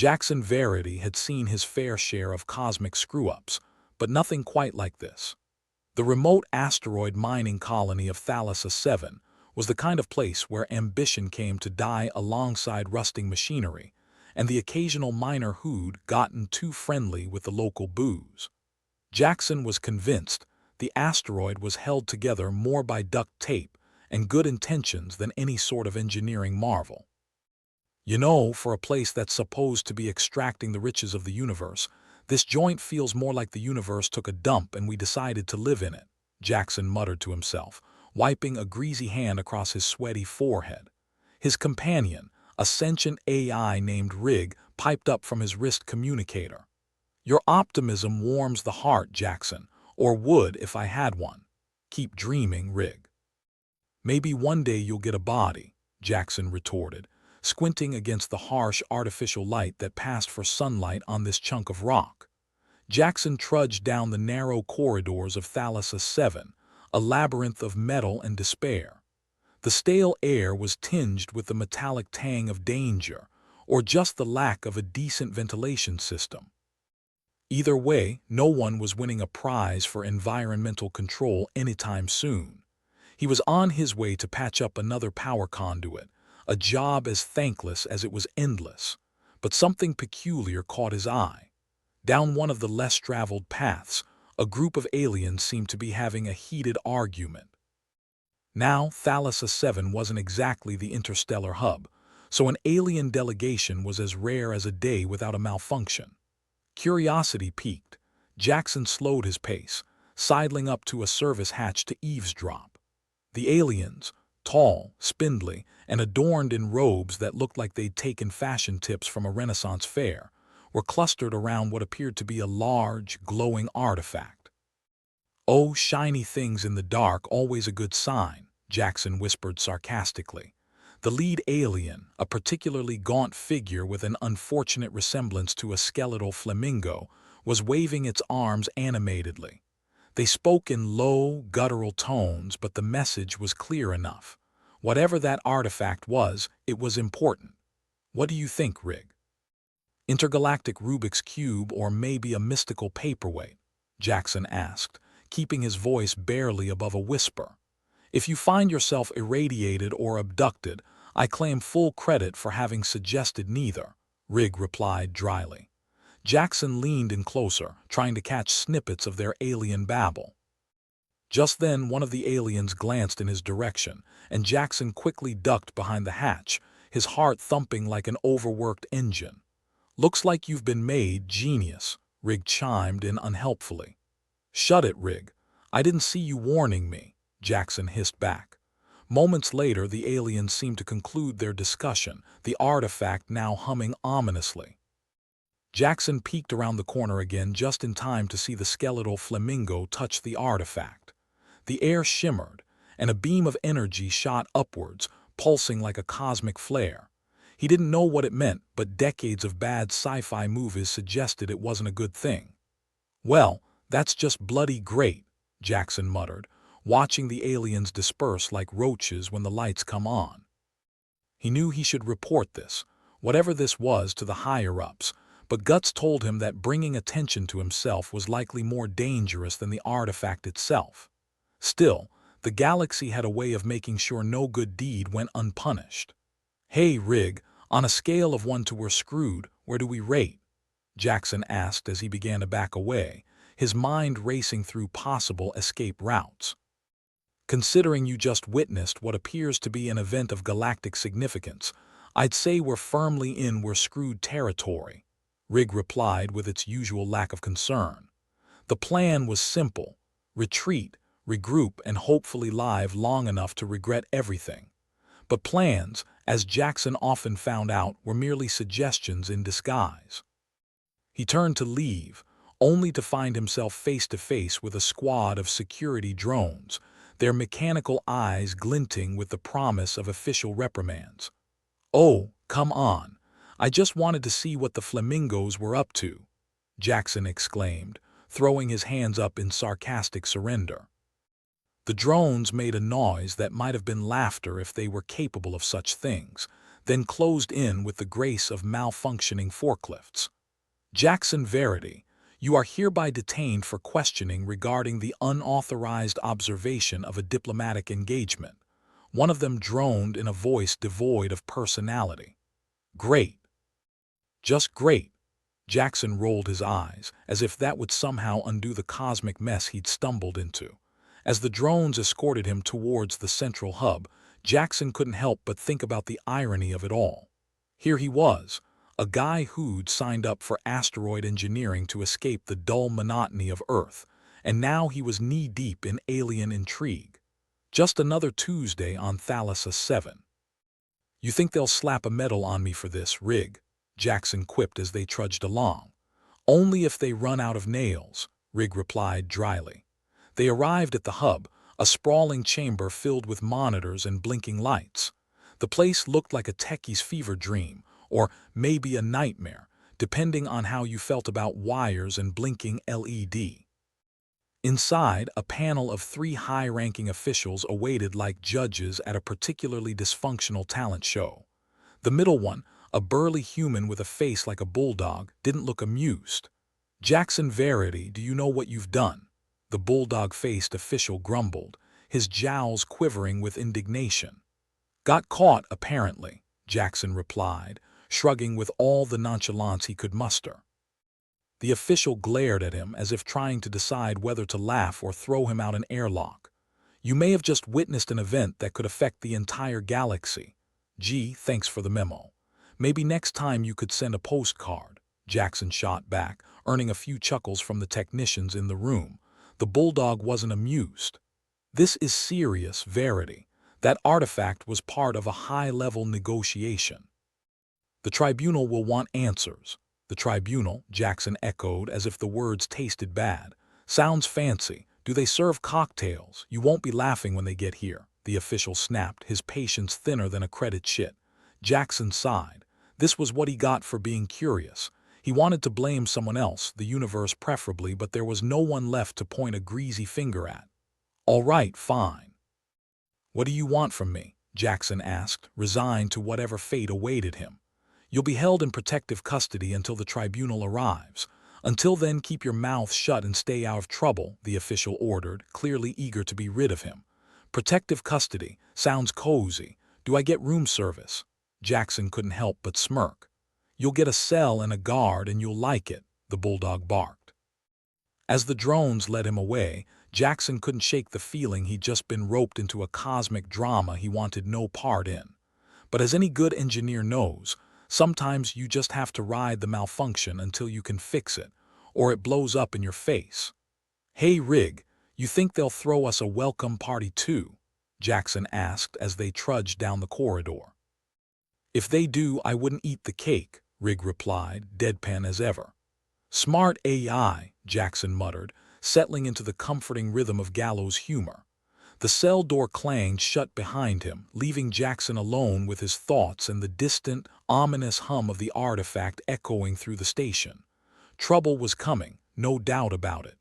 Jackson Verity had seen his fair share of cosmic screw-ups, but nothing quite like this. The remote asteroid mining colony of Thalassa-7 was the kind of place where ambition came to die alongside rusting machinery, and the occasional miner who'd gotten too friendly with the local booze. Jackson was convinced the asteroid was held together more by duct tape and good intentions than any sort of engineering marvel. You know, for a place that's supposed to be extracting the riches of the universe, this joint feels more like the universe took a dump and we decided to live in it, Jackson muttered to himself, wiping a greasy hand across his sweaty forehead. His companion, a sentient AI named Rig, piped up from his wrist communicator. Your optimism warms the heart, Jackson, or would if I had one. Keep dreaming, Rig. Maybe one day you'll get a body, Jackson retorted, squinting against the harsh artificial light that passed for sunlight on this chunk of rock. Jackson trudged down the narrow corridors of Thalassa-7, a labyrinth of metal and despair. The stale air was tinged with the metallic tang of danger, or just the lack of a decent ventilation system. Either way, no one was winning a prize for environmental control anytime soon. He was on his way to patch up another power conduit, a job as thankless as it was endless. But something peculiar caught his eye. Down one of the less traveled paths, a group of aliens seemed to be having a heated argument. Now, Thalassa-7 wasn't exactly the interstellar hub, so an alien delegation was as rare as a day without a malfunction. Curiosity piqued. Jackson slowed his pace, sidling up to a service hatch to eavesdrop. The aliens, tall, spindly, and adorned in robes that looked like they'd taken fashion tips from a Renaissance fair, were clustered around what appeared to be a large, glowing artifact. "Oh, shiny things in the dark, always a good sign," Jackson whispered sarcastically. The lead alien, a particularly gaunt figure with an unfortunate resemblance to a skeletal flamingo, was waving its arms animatedly. They spoke in low, guttural tones, but the message was clear enough. Whatever that artifact was, it was important. What do you think, Rig? Intergalactic Rubik's Cube or maybe a mystical paperweight? Jackson asked, keeping his voice barely above a whisper. If you find yourself irradiated or abducted, I claim full credit for having suggested neither, Rig replied dryly. Jackson leaned in closer, trying to catch snippets of their alien babble. Just then, one of the aliens glanced in his direction, and Jackson quickly ducked behind the hatch, his heart thumping like an overworked engine. "Looks like you've been made genius," Rig chimed in unhelpfully. "Shut it, Rig. I didn't see you warning me," Jackson hissed back. Moments later, the aliens seemed to conclude their discussion, the artifact now humming ominously. Jackson peeked around the corner again just in time to see the skeletal flamingo touch the artifact. The air shimmered, and a beam of energy shot upwards, pulsing like a cosmic flare. He didn't know what it meant, but decades of bad sci-fi movies suggested it wasn't a good thing. "Well, that's just bloody great," Jackson muttered, watching the aliens disperse like roaches when the lights come on. He knew he should report this, whatever this was, to the higher-ups, but guts told him that bringing attention to himself was likely more dangerous than the artifact itself. Still, the galaxy had a way of making sure no good deed went unpunished. "Hey, Rig, on a scale of 1 to we're screwed, where do we rate?" Jackson asked as he began to back away, his mind racing through possible escape routes. "Considering you just witnessed what appears to be an event of galactic significance, I'd say we're firmly in we're screwed territory," Rig replied with its usual lack of concern. The plan was simple: retreat, regroup, and hopefully live long enough to regret everything. But plans, as Jackson often found out, were merely suggestions in disguise. He turned to leave, only to find himself face to face with a squad of security drones, their mechanical eyes glinting with the promise of official reprimands. "Oh, come on. I just wanted to see what the flamingos were up to," Jackson exclaimed, throwing his hands up in sarcastic surrender. The drones made a noise that might have been laughter if they were capable of such things. then closed in with the grace of malfunctioning forklifts. Jackson Verity, you are hereby detained for questioning regarding the unauthorized observation of a diplomatic engagement. One of them droned in a voice devoid of personality. Great. Just great. Jackson rolled his eyes, as if that would somehow undo the cosmic mess he'd stumbled into. As the drones escorted him towards the central hub, Jackson couldn't help but think about the irony of it all. Here he was, a guy who'd signed up for asteroid engineering to escape the dull monotony of Earth, and now he was knee-deep in alien intrigue. Just another Tuesday on Thalassa-7. You think they'll slap a medal on me for this, Rig? Jackson quipped as they trudged along. Only if they run out of nails, Rig replied dryly. They arrived at the hub, a sprawling chamber filled with monitors and blinking lights. The place looked like a techie's fever dream, or maybe a nightmare, depending on how you felt about wires and blinking LED. Inside, a panel of 3 high-ranking officials awaited like judges at a particularly dysfunctional talent show. The middle one, a burly human with a face like a bulldog, didn't look amused. Jackson Verity, do you know what you've done? The bulldog-faced official grumbled, his jowls quivering with indignation. Got caught, apparently, Jackson replied, shrugging with all the nonchalance he could muster. The official glared at him as if trying to decide whether to laugh or throw him out an airlock. You may have just witnessed an event that could affect the entire galaxy. Gee, thanks for the memo. Maybe next time you could send a postcard, Jackson shot back, earning a few chuckles from the technicians in the room. The bulldog wasn't amused. This is serious, Verity. That artifact was part of a high-level negotiation. The tribunal will want answers. The tribunal, Jackson echoed as if the words tasted bad. Sounds fancy. Do they serve cocktails? You won't be laughing when they get here, the official snapped, his patience thinner than a credit sheet. Jackson sighed. This was what he got for being curious. He wanted to blame someone else, the universe preferably, but there was no one left to point a greasy finger at. All right, fine. What do you want from me? Jackson asked, resigned to whatever fate awaited him. You'll be held in protective custody until the tribunal arrives. Until then, keep your mouth shut and stay out of trouble, the official ordered, clearly eager to be rid of him. Protective custody. Sounds cozy. Do I get room service? Jackson couldn't help but smirk. You'll get a cell and a guard and you'll like it, the bulldog barked. As the drones led him away, Jackson couldn't shake the feeling he'd just been roped into a cosmic drama he wanted no part in. But as any good engineer knows, sometimes you just have to ride the malfunction until you can fix it, or it blows up in your face. Hey Rig, you think they'll throw us a welcome party too? Jackson asked as they trudged down the corridor. If they do, I wouldn't eat the cake, Rig replied, deadpan as ever. Smart AI, Jackson muttered, settling into the comforting rhythm of Gallows humor. The cell door clanged shut behind him, leaving Jackson alone with his thoughts and the distant, ominous hum of the artifact echoing through the station. Trouble was coming, no doubt about it.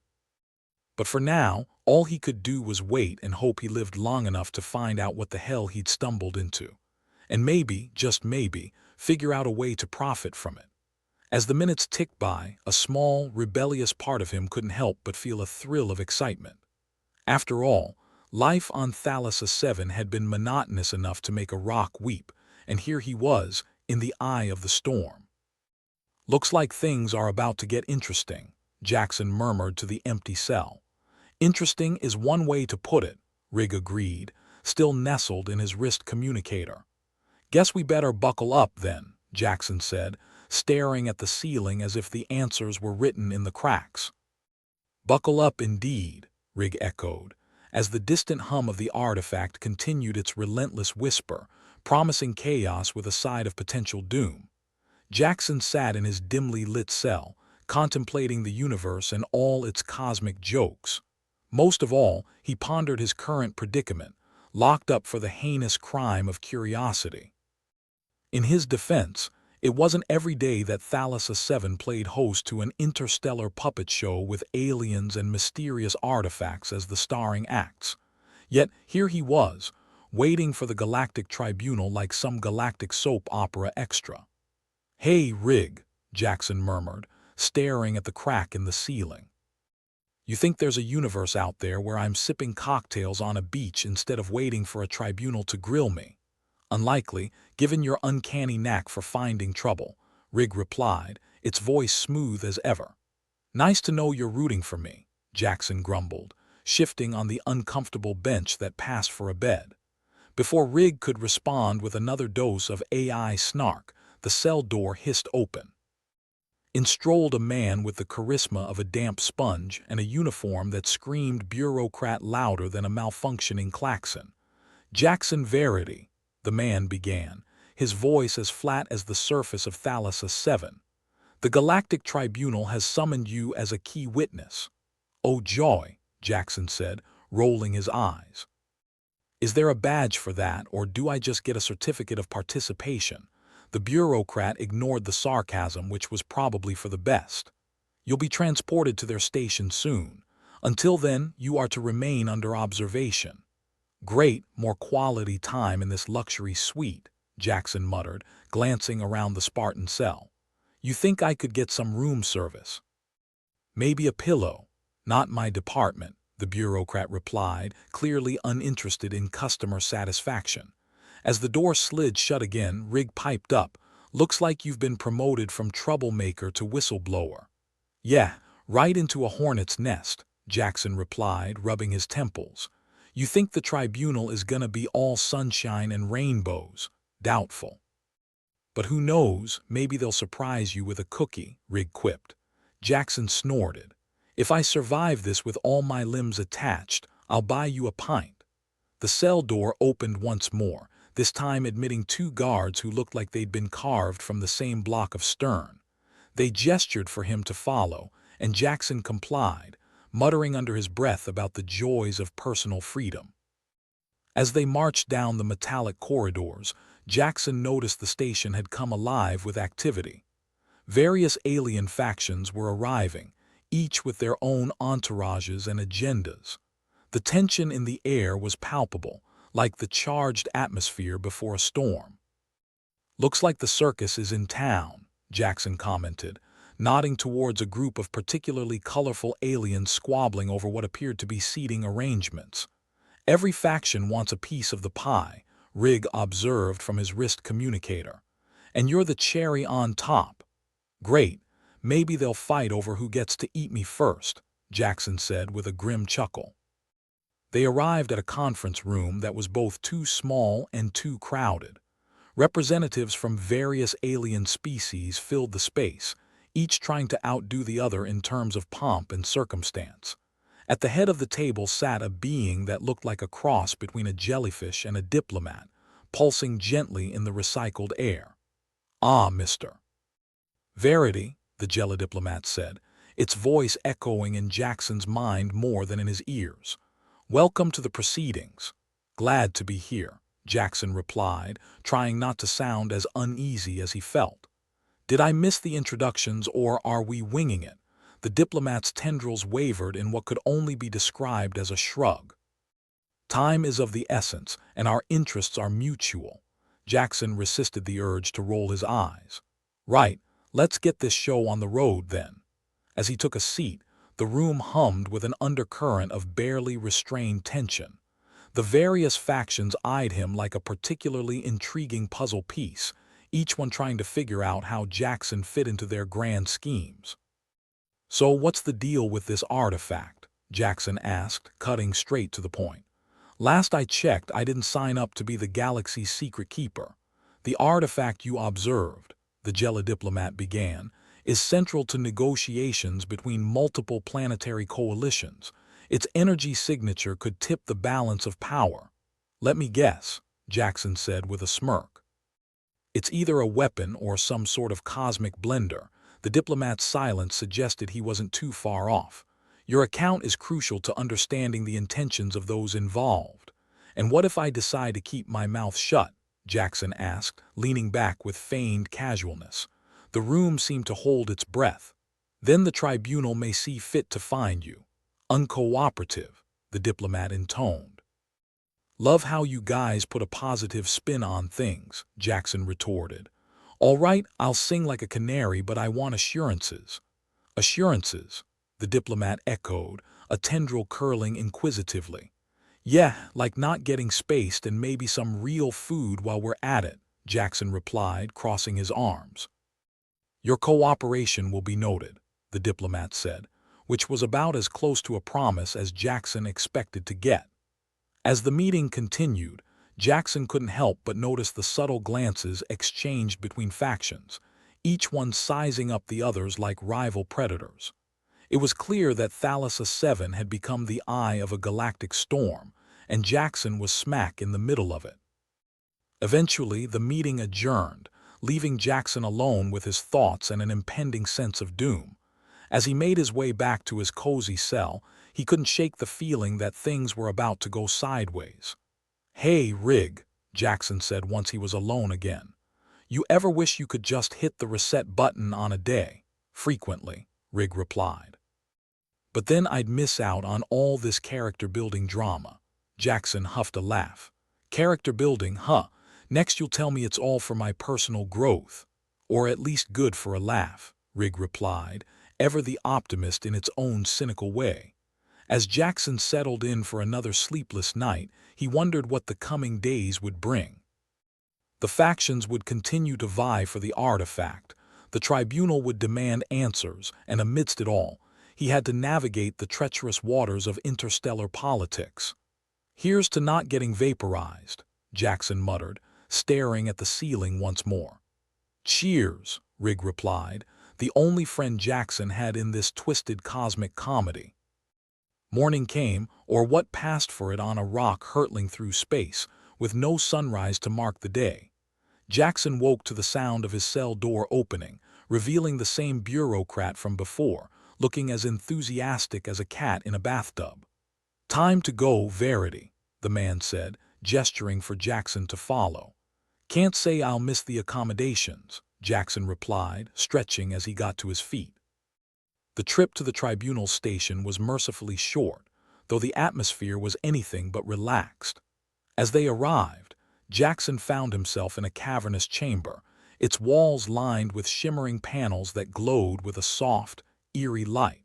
But for now, all he could do was wait and hope he lived long enough to find out what the hell he'd stumbled into. And maybe, just maybe, figure out a way to profit from it. As the minutes ticked by, a small, rebellious part of him couldn't help but feel a thrill of excitement. After all, life on Thalassa-7 had been monotonous enough to make a rock weep, and here he was, in the eye of the storm. Looks like things are about to get interesting, Jackson murmured to the empty cell. Interesting is one way to put it, Rig agreed, still nestled in his wrist communicator. Guess we better buckle up then, Jackson said, staring at the ceiling as if the answers were written in the cracks. Buckle up indeed, Rig echoed, as the distant hum of the artifact continued its relentless whisper, promising chaos with a side of potential doom. Jackson sat in his dimly lit cell, contemplating the universe and all its cosmic jokes. Most of all, he pondered his current predicament, locked up for the heinous crime of curiosity. In his defense, it wasn't every day that Thalassa-7 played host to an interstellar puppet show with aliens and mysterious artifacts as the starring acts. Yet here he was, waiting for the Galactic Tribunal like some galactic soap opera extra. "Hey, Rig," Jackson murmured, staring at the crack in the ceiling. "You think there's a universe out there where I'm sipping cocktails on a beach instead of waiting for a tribunal to grill me?" "Unlikely, given your uncanny knack for finding trouble," Rig replied, its voice smooth as ever. "Nice to know you're rooting for me," Jackson grumbled, shifting on the uncomfortable bench that passed for a bed. Before Rig could respond with another dose of AI snark, the cell door hissed open. In strolled a man with the charisma of a damp sponge and a uniform that screamed bureaucrat louder than a malfunctioning klaxon. "Jackson Verity," the man began, his voice as flat as the surface of Thalassa-7. "The Galactic Tribunal has summoned you as a key witness." "Oh joy," Jackson said, rolling his eyes. "Is there a badge for that, or do I just get a certificate of participation?" The bureaucrat ignored the sarcasm, which was probably for the best. "You'll be transported to their station soon. Until then, you are to remain under observation." "Great, more quality time in this luxury suite," Jackson muttered, glancing around the Spartan cell. "You think I could get some room service?" "Maybe a pillow." "Not my department," the bureaucrat replied, clearly uninterested in customer satisfaction. As the door slid shut again, Rig piped up, "Looks like you've been promoted from troublemaker to whistleblower." "Yeah, right into a hornet's nest," Jackson replied, rubbing his temples. "You think the tribunal is gonna be all sunshine and rainbows?" "Doubtful." "But who knows, maybe they'll surprise you with a cookie," Rig quipped. Jackson snorted. "If I survive this with all my limbs attached, I'll buy you a pint." The cell door opened once more, this time admitting two guards who looked like they'd been carved from the same block of stone. They gestured for him to follow, and Jackson complied, muttering under his breath about the joys of personal freedom. As they marched down the metallic corridors, Jackson noticed the station had come alive with activity. Various alien factions were arriving, each with their own entourages and agendas. The tension in the air was palpable, like the charged atmosphere before a storm. "Looks like the circus is in town," Jackson commented, nodding towards a group of particularly colorful aliens squabbling over what appeared to be seating arrangements. "Every faction wants a piece of the pie," Rig observed from his wrist communicator. "And you're the cherry on top." "Great, maybe they'll fight over who gets to eat me first," Jackson said with a grim chuckle. They arrived at a conference room that was both too small and too crowded. Representatives from various alien species filled the space, each trying to outdo the other in terms of pomp and circumstance. At the head of the table sat a being that looked like a cross between a jellyfish and a diplomat, pulsing gently in the recycled air. "Ah, Mr. Verity," the jelly-diplomat said, its voice echoing in Jackson's mind more than in his ears. "Welcome to the proceedings." "Glad to be here," Jackson replied, trying not to sound as uneasy as he felt. "Did I miss the introductions, or are we winging it?" The diplomat's tendrils wavered in what could only be described as a shrug. "Time is of the essence, and our interests are mutual." Jackson resisted the urge to roll his eyes. "Right, let's get this show on the road then." As he took a seat, the room hummed with an undercurrent of barely restrained tension. The various factions eyed him like a particularly intriguing puzzle piece, each one trying to figure out how Jackson fit into their grand schemes. "So what's the deal with this artifact?" Jackson asked, cutting straight to the point. "Last I checked, I didn't sign up to be the galaxy's secret keeper. The artifact you observed," the jelly-diplomat began, "is central to negotiations between multiple planetary coalitions. Its energy signature could tip the balance of power." "Let me guess," Jackson said with a smirk. "It's either a weapon or some sort of cosmic blender." The diplomat's silence suggested he wasn't too far off. "Your account is crucial to understanding the intentions of those involved." "And what if I decide to keep my mouth shut?" Jackson asked, leaning back with feigned casualness. The room seemed to hold its breath. "Then the tribunal may see fit to find you uncooperative," the diplomat intoned. Love how you guys put a positive spin on things, Jackson retorted. All right, I'll sing like a canary, but I want assurances. Assurances, the diplomat echoed, a tendril curling inquisitively. Yeah, like not getting spaced and maybe some real food while we're at it, Jackson replied, crossing his arms. Your cooperation will be noted, the diplomat said, which was about as close to a promise as Jackson expected to get. As the meeting continued, Jackson couldn't help but notice the subtle glances exchanged between factions, each one sizing up the others like rival predators. It was clear that Thalassa-7 had become the eye of a galactic storm, and Jackson was smack in the middle of it. Eventually, the meeting adjourned, leaving Jackson alone with his thoughts and an impending sense of doom. As he made his way back to his cozy cell, he couldn't shake the feeling that things were about to go sideways. Hey, Rig, Jackson said once he was alone again. You ever wish you could just hit the reset button on a day? Frequently, Rig replied. But then I'd miss out on all this character-building drama. Jackson huffed a laugh. Character building, huh? Next you'll tell me it's all for my personal growth. Or at least good for a laugh, Rig replied, ever the optimist in its own cynical way. As Jackson settled in for another sleepless night, he wondered what the coming days would bring. The factions would continue to vie for the artifact, the tribunal would demand answers, and amidst it all, he had to navigate the treacherous waters of interstellar politics. Here's to not getting vaporized, Jackson muttered, staring at the ceiling once more. Cheers, Rig replied, the only friend Jackson had in this twisted cosmic comedy. Morning came, or what passed for it on a rock hurtling through space, with no sunrise to mark the day. Jackson woke to the sound of his cell door opening, revealing the same bureaucrat from before, looking as enthusiastic as a cat in a bathtub. Time to go, Verity, the man said, gesturing for Jackson to follow. Can't say I'll miss the accommodations, Jackson replied, stretching as he got to his feet. The trip to the tribunal station was mercifully short, though the atmosphere was anything but relaxed. As they arrived, Jackson found himself in a cavernous chamber, its walls lined with shimmering panels that glowed with a soft, eerie light.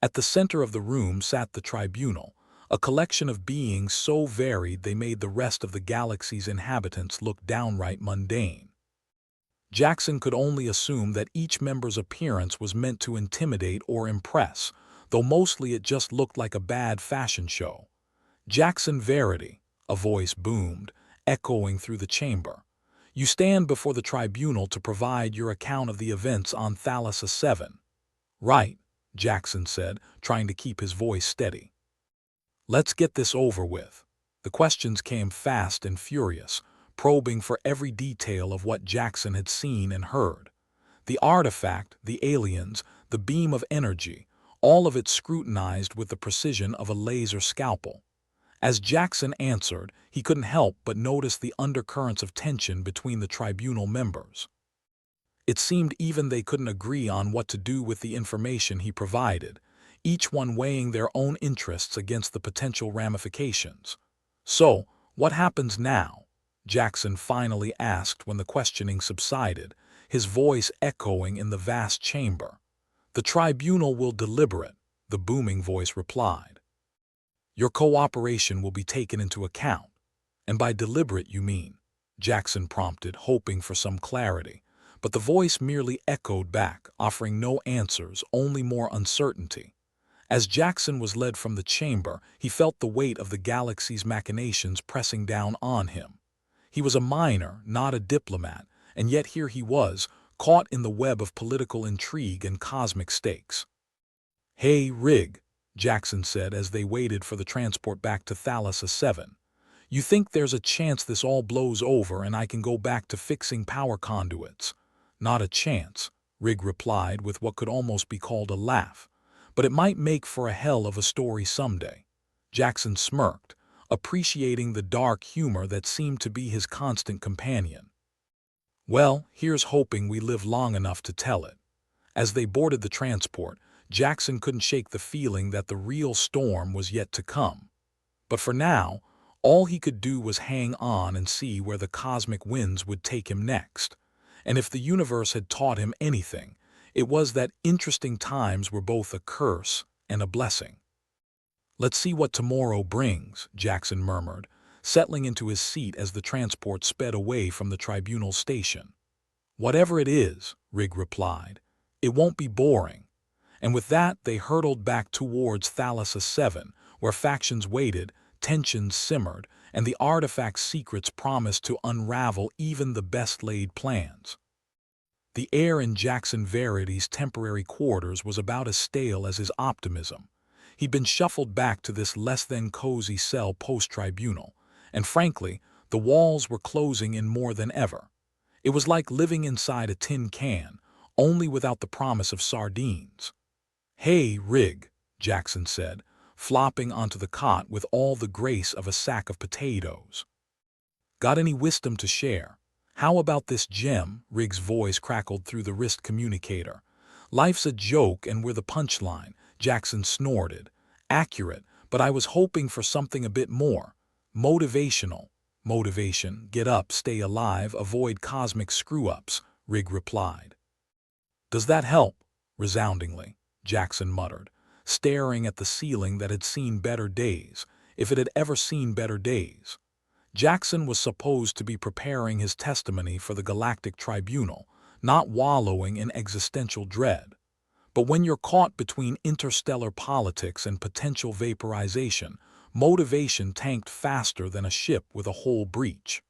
At the center of the room sat the tribunal, a collection of beings so varied they made the rest of the galaxy's inhabitants look downright mundane. Jackson could only assume that each member's appearance was meant to intimidate or impress, though mostly it just looked like a bad fashion show. Jackson Verity, a voice boomed, echoing through the chamber. You stand before the tribunal to provide your account of the events on Thalassa-7. Right, Jackson said, trying to keep his voice steady. Let's get this over with. The questions came fast and furious, probing for every detail of what Jackson had seen and heard. The artifact, the aliens, the beam of energy, all of it scrutinized with the precision of a laser scalpel. As Jackson answered, he couldn't help but notice the undercurrents of tension between the tribunal members. It seemed even they couldn't agree on what to do with the information he provided, each one weighing their own interests against the potential ramifications. So, what happens now? Jackson finally asked when the questioning subsided, his voice echoing in the vast chamber. The tribunal will deliberate, the booming voice replied. Your cooperation will be taken into account. And by deliberate you mean, Jackson prompted, hoping for some clarity. But the voice merely echoed back, offering no answers, only more uncertainty. As Jackson was led from the chamber, he felt the weight of the galaxy's machinations pressing down on him. He was a minor, not a diplomat, and yet here he was, caught in the web of political intrigue and cosmic stakes. Hey, Rig, Jackson said as they waited for the transport back to Thalassa-7. You think there's a chance this all blows over and I can go back to fixing power conduits? Not a chance, Rig replied with what could almost be called a laugh. But it might make for a hell of a story someday. Jackson smirked, appreciating the dark humor that seemed to be his constant companion. Well, here's hoping we live long enough to tell it. As they boarded the transport, Jackson couldn't shake the feeling that the real storm was yet to come. But for now, All he could do was hang on and see where the cosmic winds would take him next. And if the universe had taught him anything, it was that interesting times were both a curse and a blessing. "Let's see what tomorrow brings," Jackson murmured, settling into his seat as the transport sped away from the tribunal station. "Whatever it is," Rig replied, "it won't be boring." And with that, they hurtled back towards Thalassa-7, where factions waited, tensions simmered, and the artifact's secrets promised to unravel even the best-laid plans. The air in Jackson Verity's temporary quarters was about as stale as his optimism. He'd been shuffled back to this less-than-cozy cell post-tribunal, and frankly, the walls were closing in more than ever. It was like living inside a tin can, only without the promise of sardines. "Hey, Rig," Jackson said, flopping onto the cot with all the grace of a sack of potatoes. "Got any wisdom to share? How about this gem?" Rig's voice crackled through the wrist communicator. "Life's a joke and we're the punchline," Jackson snorted. "Accurate, but I was hoping for something a bit more motivational." "Motivation, get up, stay alive, avoid cosmic screw-ups," Rig replied. "Does that help?" Resoundingly, Jackson muttered, staring at the ceiling that had seen better days, if it had ever seen better days. Jackson was supposed to be preparing his testimony for the Galactic Tribunal, not wallowing in existential dread. But when you're caught between interstellar politics and potential vaporization, motivation tanked faster than a ship with a hull breach.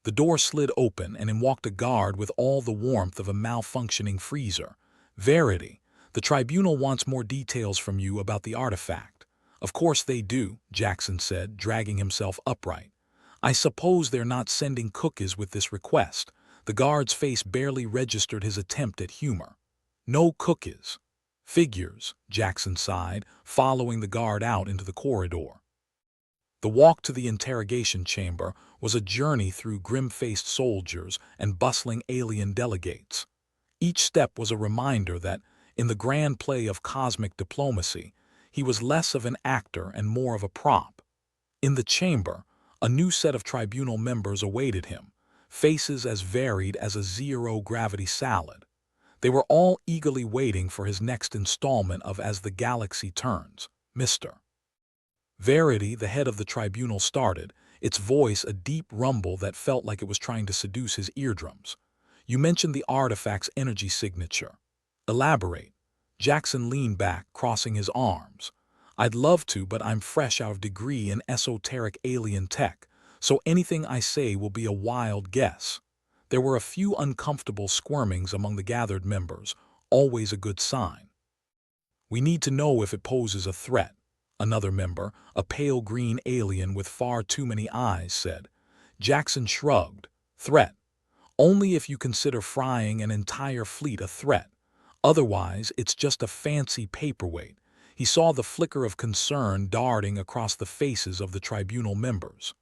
The door slid open and in walked a guard with all the warmth of a malfunctioning freezer. "Verity, the tribunal wants more details from you about the artifact." "Of course they do," Jackson said, dragging himself upright. "I suppose they're not sending cookies with this request." The guard's face barely registered his attempt at humor. "No cookies." "Figures," Jackson sighed, following the guard out into the corridor. The walk to the interrogation chamber was a journey through grim-faced soldiers and bustling alien delegates. Each step was a reminder that, in the grand play of cosmic diplomacy, he was less of an actor and more of a prop. In the chamber, a new set of tribunal members awaited him, faces as varied as a zero-gravity salad. They were all eagerly waiting for his next installment of As the Galaxy Turns. "Mr. Verity," the head of the tribunal started, its voice a deep rumble that felt like it was trying to seduce his eardrums. "You mentioned the artifact's energy signature. Elaborate." Jackson leaned back, crossing his arms. "I'd love to, but I'm fresh out of degree in esoteric alien tech, so anything I say will be a wild guess." There were a few uncomfortable squirmings among the gathered members, always a good sign. "We need to know if it poses a threat," another member, a pale green alien with far too many eyes, said. Jackson shrugged. "Threat? Only if you consider frying an entire fleet a threat. Otherwise, it's just a fancy paperweight." He saw the flicker of concern darting across the faces of the tribunal members.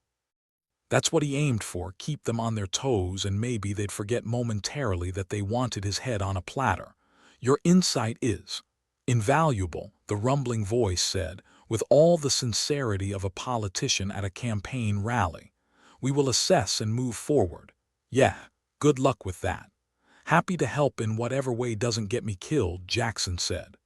That's what he aimed for, keep them on their toes, and maybe they'd forget momentarily that they wanted his head on a platter. "Your insight is invaluable," the rumbling voice said, with all the sincerity of a politician at a campaign rally. "We will assess and move forward." "Yeah, good luck with that." "Happy to help in whatever way doesn't get me killed," Jackson said.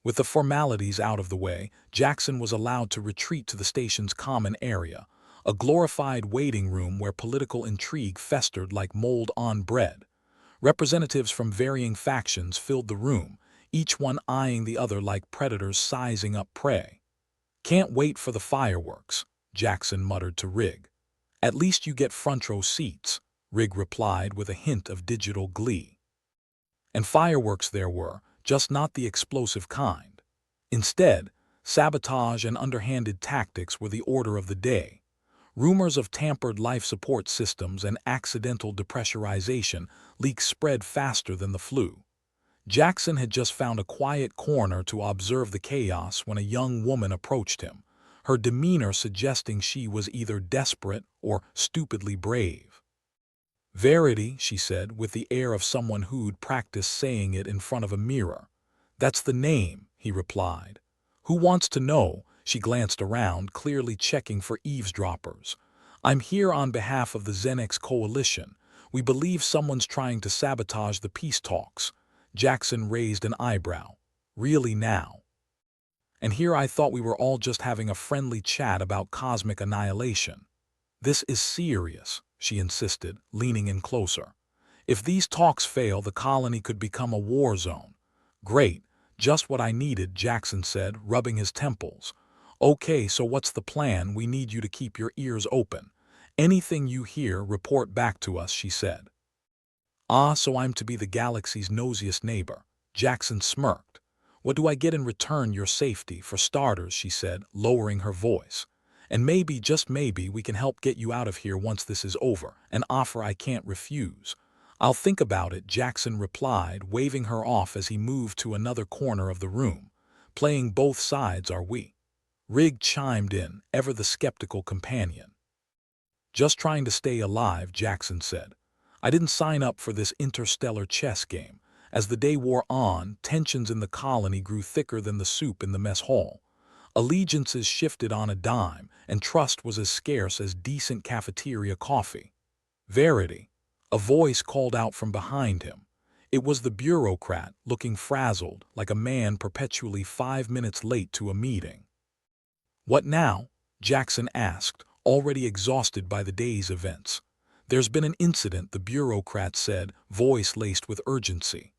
With the formalities out of the way, Jackson was allowed to retreat to the station's common area, a glorified waiting room where political intrigue festered like mold on bread. Representatives from varying factions filled the room, each one eyeing the other like predators sizing up prey. "Can't wait for the fireworks," Jackson muttered to Rig. "At least you get front-row seats," Rig replied with a hint of digital glee. And fireworks there were, just not the explosive kind. Instead, sabotage and underhanded tactics were the order of the day. Rumors of tampered life support systems and accidental depressurization leaks spread faster than the flu. Jackson had just found a quiet corner to observe the chaos when a young woman approached him, her demeanor suggesting she was either desperate or stupidly brave. "Verity," she said, with the air of someone who'd practiced saying it in front of a mirror. "That's the name," he replied. "Who wants to know?" She glanced around, clearly checking for eavesdroppers. "I'm here on behalf of the Xenex Coalition. We believe someone's trying to sabotage the peace talks." Jackson raised an eyebrow. "Really now? And here I thought we were all just having a friendly chat about cosmic annihilation." "This is serious," she insisted, leaning in closer. "If these talks fail, the colony could become a war zone." "Great, just what I needed," Jackson said, rubbing his temples. "Okay, so what's the plan? We need you to keep your ears open. Anything you hear, report back to us," she said. "Ah, so I'm to be the galaxy's nosiest neighbor." Jackson smirked. "What do I get in return? Your safety, for starters," she said, lowering her voice. "And maybe, just maybe, we can help get you out of here once this is over, an offer I can't refuse." "I'll think about it," Jackson replied, waving her off as he moved to another corner of the room. "Playing both sides, are we?" Rig chimed in, ever the skeptical companion. "Just trying to stay alive," Jackson said. "I didn't sign up for this interstellar chess game." As the day wore on, tensions in the colony grew thicker than the soup in the mess hall. Allegiances shifted on a dime, and trust was as scarce as decent cafeteria coffee. "Verity," a voice called out from behind him. It was the bureaucrat, looking frazzled, like a man perpetually 5 minutes late to a meeting. "What now?" Jackson asked, already exhausted by the day's events. "There's been an incident," the bureaucrat said, voice laced with urgency.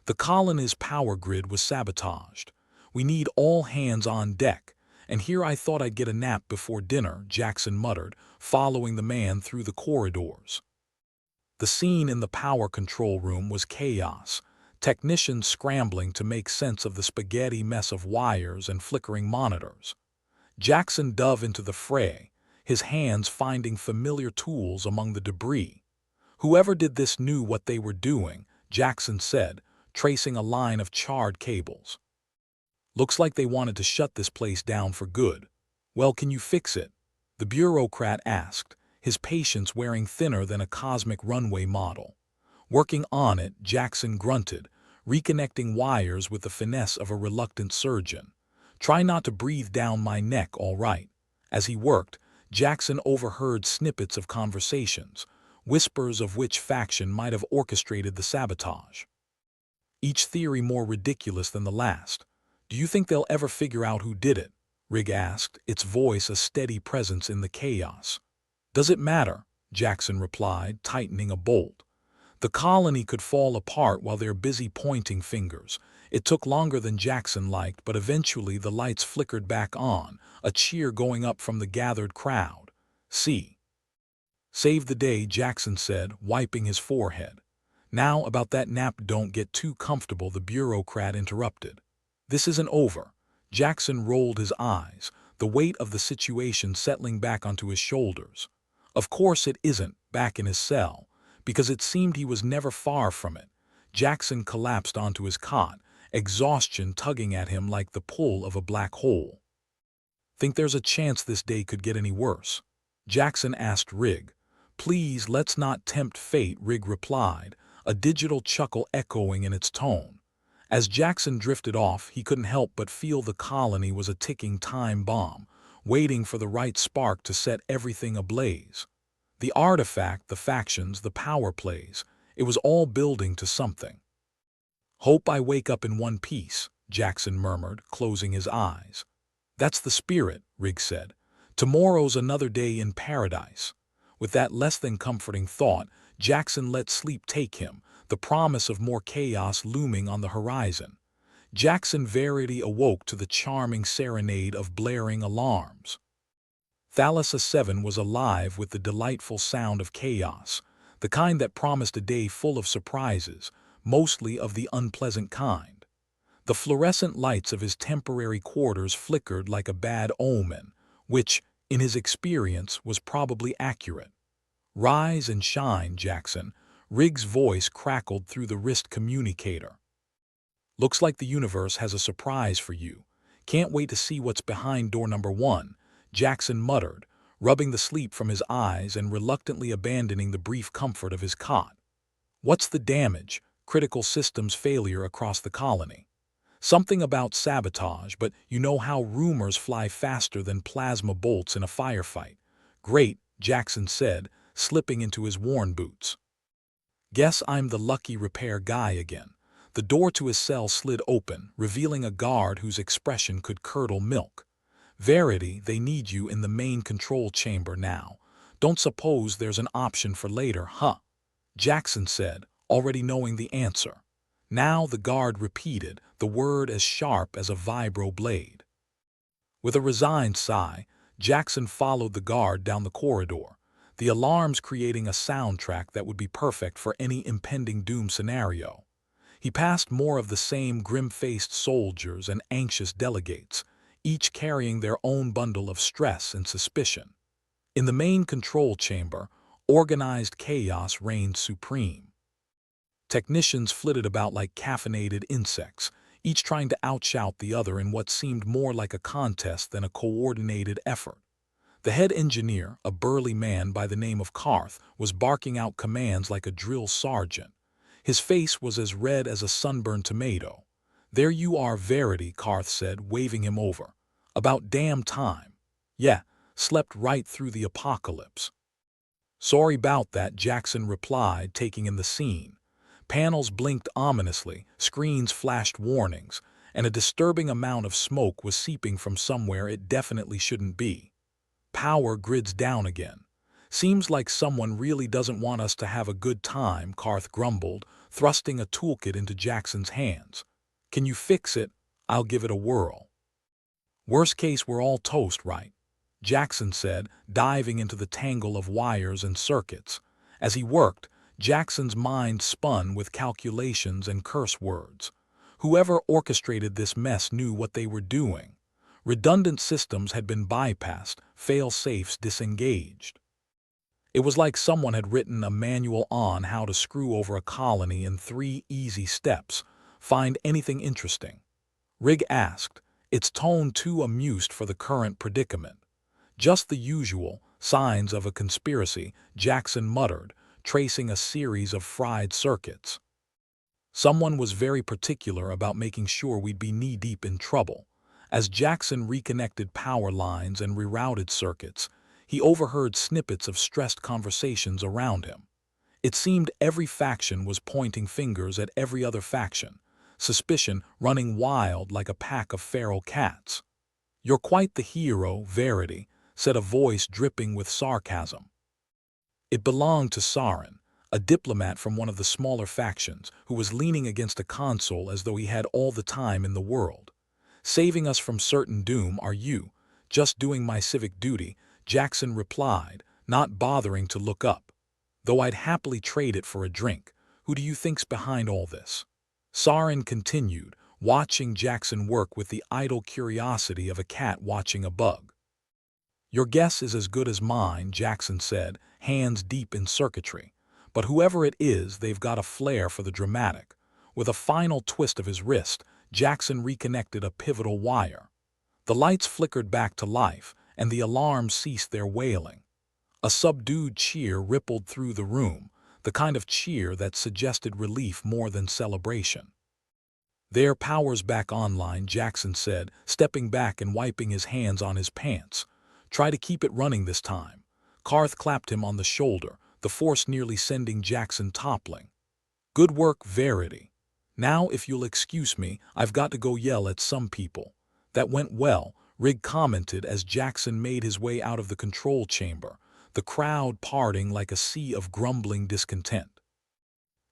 "The colony's power grid was sabotaged. We need all hands on deck. And here I thought I'd get a nap before dinner," Jackson muttered, following the man through the corridors. The scene in the power control room was chaos. Technicians scrambling to make sense of the spaghetti mess of wires and flickering monitors. Jackson dove into the fray, his hands finding familiar tools among the debris. "Whoever did this knew what they were doing," Jackson said, tracing a line of charred cables. "Looks like they wanted to shut this place down for good." "Well, can you fix it?" the bureaucrat asked, his patience wearing thinner than a cosmic runway model. "Working on it," Jackson grunted, reconnecting wires with the finesse of a reluctant surgeon. "Try not to breathe down my neck, all right?" As he worked, Jackson overheard snippets of conversations, whispers of which faction might have orchestrated the sabotage. Each theory more ridiculous than the last. "Do you think they'll ever figure out who did it?" Rig asked, its voice a steady presence in the chaos. "Does it matter?" Jackson replied, tightening a bolt. "The colony could fall apart while they're busy pointing fingers." It took longer than Jackson liked, but eventually the lights flickered back on, a cheer going up from the gathered crowd. "See. Save the day," Jackson said, wiping his forehead. "Now about that nap, don't get too comfortable," the bureaucrat interrupted. "This isn't over." Jackson rolled his eyes, the weight of the situation settling back onto his shoulders. "Of course it isn't," back in his cell, because it seemed he was never far from it. Jackson collapsed onto his cot, exhaustion tugging at him like the pull of a black hole. "Think there's a chance this day could get any worse?" Jackson asked Rig. "Please, let's not tempt fate," Rig replied, a digital chuckle echoing in its tone. As Jackson drifted off, he couldn't help but feel the colony was a ticking time bomb, waiting for the right spark to set everything ablaze. The artifact, the factions, the power plays, it was all building to something. "Hope I wake up in one piece," Jackson murmured, closing his eyes. "That's the spirit," Rig said. "Tomorrow's another day in paradise." With that less than comforting thought, Jackson let sleep take him, the promise of more chaos looming on the horizon. Jackson Verity awoke to the charming serenade of blaring alarms. Thalassa-7 was alive with the delightful sound of chaos, the kind that promised a day full of surprises, mostly of the unpleasant kind. The fluorescent lights of his temporary quarters flickered like a bad omen, which, in his experience, was probably accurate. "Rise and shine, Jackson," Rig's voice crackled through the wrist communicator. "Looks like the universe has a surprise for you. Can't wait to see what's behind door number 1, Jackson muttered, rubbing the sleep from his eyes and reluctantly abandoning the brief comfort of his cot. "What's the damage?" "Critical systems failure across the colony." Something about sabotage, but you know how rumors fly faster than plasma bolts in a firefight. Great, Jackson said, slipping into his worn boots. Guess I'm the lucky repair guy again. The door to his cell slid open, revealing a guard whose expression could curdle milk. Verity, they need you in the main control chamber now. Don't suppose there's an option for later, huh? Jackson said, already knowing the answer. Now the guard repeated, the word as sharp as a vibro blade. With a resigned sigh, Jackson followed the guard down the corridor, the alarms creating a soundtrack that would be perfect for any impending doom scenario. He passed more of the same grim-faced soldiers and anxious delegates, each carrying their own bundle of stress and suspicion. In the main control chamber, organized chaos reigned supreme. Technicians flitted about like caffeinated insects, each trying to outshout the other in what seemed more like a contest than a coordinated effort. The head engineer, a burly man by the name of Karth, was barking out commands like a drill sergeant. His face was as red as a sunburned tomato. "There you are, Verity," Karth said, waving him over. "About damn time. Yeah, slept right through the apocalypse." "Sorry about that," Jackson replied, taking in the scene. Panels blinked ominously, screens flashed warnings, and a disturbing amount of smoke was seeping from somewhere it definitely shouldn't be. "Power grids down again. Seems like someone really doesn't want us to have a good time," Karth grumbled, thrusting a toolkit into Jackson's hands. "Can you fix it? I'll give it a whirl." "Worst case, we're all toast, right?" Jackson said, diving into the tangle of wires and circuits. As he worked, Jackson's mind spun with calculations and curse words. Whoever orchestrated this mess knew what they were doing. Redundant systems had been bypassed, fail-safes disengaged. It was like someone had written a manual on how to screw over a colony in 3 easy steps. "Find anything interesting?" Rig asked, its tone too amused for the current predicament. "Just the usual, signs of a conspiracy," Jackson muttered, tracing a series of fried circuits. Someone was very particular about making sure we'd be knee-deep in trouble. As Jackson reconnected power lines and rerouted circuits, he overheard snippets of stressed conversations around him. It seemed every faction was pointing fingers at every other faction, suspicion running wild like a pack of feral cats. "You're quite the hero, Verity," said a voice dripping with sarcasm. It belonged to Sarin, a diplomat from one of the smaller factions who was leaning against a console as though he had all the time in the world. "Saving us from certain doom, are you?" "Just doing my civic duty," Jackson replied, not bothering to look up. "Though I'd happily trade it for a drink. Who do you think's behind all this?" Sarin continued, watching Jackson work with the idle curiosity of a cat watching a bug. "Your guess is as good as mine," Jackson said, hands deep in circuitry. "But whoever it is, they've got a flair for the dramatic." With a final twist of his wrist, Jackson reconnected a pivotal wire. The lights flickered back to life, and the alarms ceased their wailing. A subdued cheer rippled through the room, the kind of cheer that suggested relief more than celebration. "Their power's back online," Jackson said, stepping back and wiping his hands on his pants. "Try to keep it running this time." Karth clapped him on the shoulder, the force nearly sending Jackson toppling. "Good work, Verity. Now, if you'll excuse me, I've got to go yell at some people." "That went well," Rig commented as Jackson made his way out of the control chamber, the crowd parting like a sea of grumbling discontent.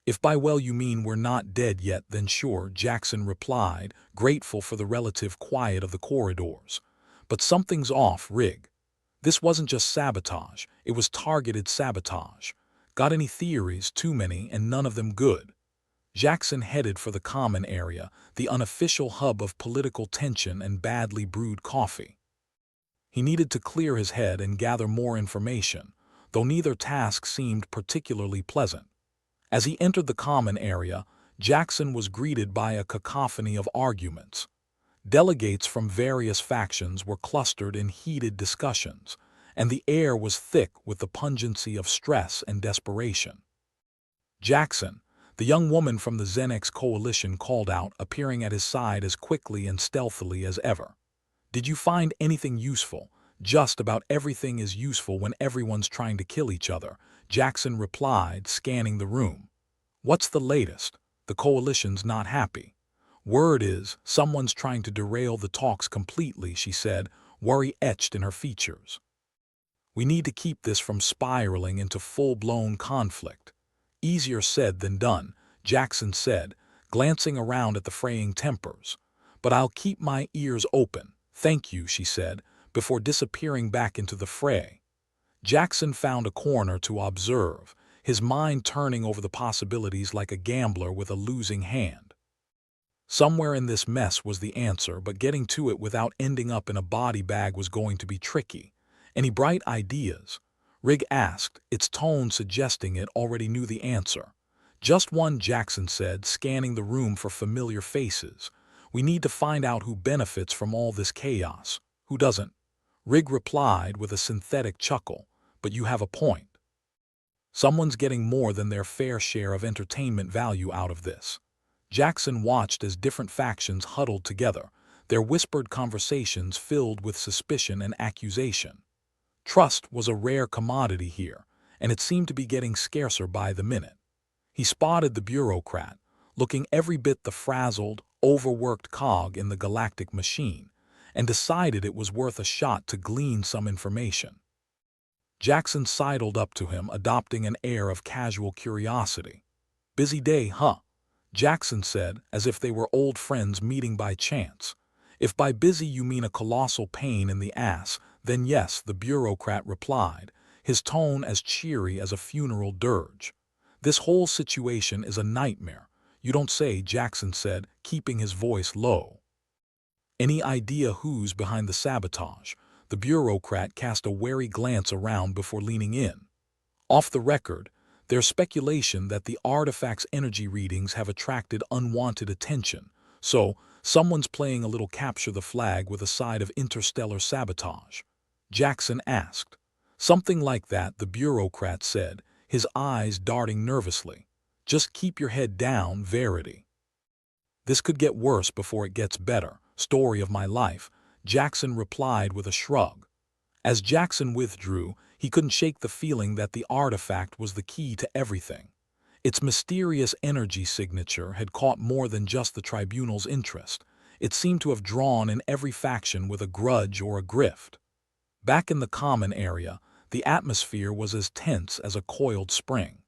"If by well you mean we're not dead yet, then sure," Jackson replied, grateful for the relative quiet of the corridors. "But something's off, Rig. This wasn't just sabotage, it was targeted sabotage. Got any theories? Too many, and none of them good." Jackson headed for the common area, the unofficial hub of political tension and badly brewed coffee. He needed to clear his head and gather more information, though neither task seemed particularly pleasant. As he entered the common area, Jackson was greeted by a cacophony of arguments. Delegates from various factions were clustered in heated discussions, and the air was thick with the pungency of stress and desperation. Jackson, The young woman from the Xenex coalition called out, appearing at his side as quickly and stealthily as ever. "Did you find anything useful?" "Just about everything is useful when everyone's trying to kill each other," Jackson replied, scanning the room. "What's the latest?" "The coalition's not happy." "Word is, someone's trying to derail the talks completely," she said, worry etched in her features. "We need to keep this from spiraling into full-blown conflict." "Easier said than done," Jackson said, glancing around at the fraying tempers. "But I'll keep my ears open." "Thank you," she said, before disappearing back into the fray. Jackson found a corner to observe, his mind turning over the possibilities like a gambler with a losing hand. Somewhere in this mess was the answer, but getting to it without ending up in a body bag was going to be tricky. "Any bright ideas?" Rig asked, its tone suggesting it already knew the answer. "Just one," Jackson said, scanning the room for familiar faces. "We need to find out who benefits from all this chaos. Who doesn't?" Rig replied with a synthetic chuckle. "But you have a point. Someone's getting more than their fair share of entertainment value out of this." Jackson watched as different factions huddled together, their whispered conversations filled with suspicion and accusation. Trust was a rare commodity here, and it seemed to be getting scarcer by the minute. He spotted the bureaucrat, looking every bit the frazzled, overworked cog in the galactic machine, and decided it was worth a shot to glean some information. Jackson sidled up to him, adopting an air of casual curiosity. "Busy day, huh?" Jackson said, as if they were old friends meeting by chance. "If by busy you mean a colossal pain in the ass, then yes," the bureaucrat replied, his tone as cheery as a funeral dirge. "This whole situation is a nightmare." "You don't say," Jackson said, keeping his voice low. "Any idea who's behind the sabotage?" The bureaucrat cast a wary glance around before leaning in. "Off the record, there's speculation that the artifact's energy readings have attracted unwanted attention, so someone's playing a little capture the flag with a side of interstellar sabotage." Jackson asked. "Something like that," the bureaucrat said, his eyes darting nervously. "Just keep your head down, Verity. This could get worse before it gets better." "Story of my life," Jackson replied with a shrug. As Jackson withdrew, he couldn't shake the feeling that the artifact was the key to everything. Its mysterious energy signature had caught more than just the tribunal's interest. It seemed to have drawn in every faction with a grudge or a grift. Back in the common area, the atmosphere was as tense as a coiled spring.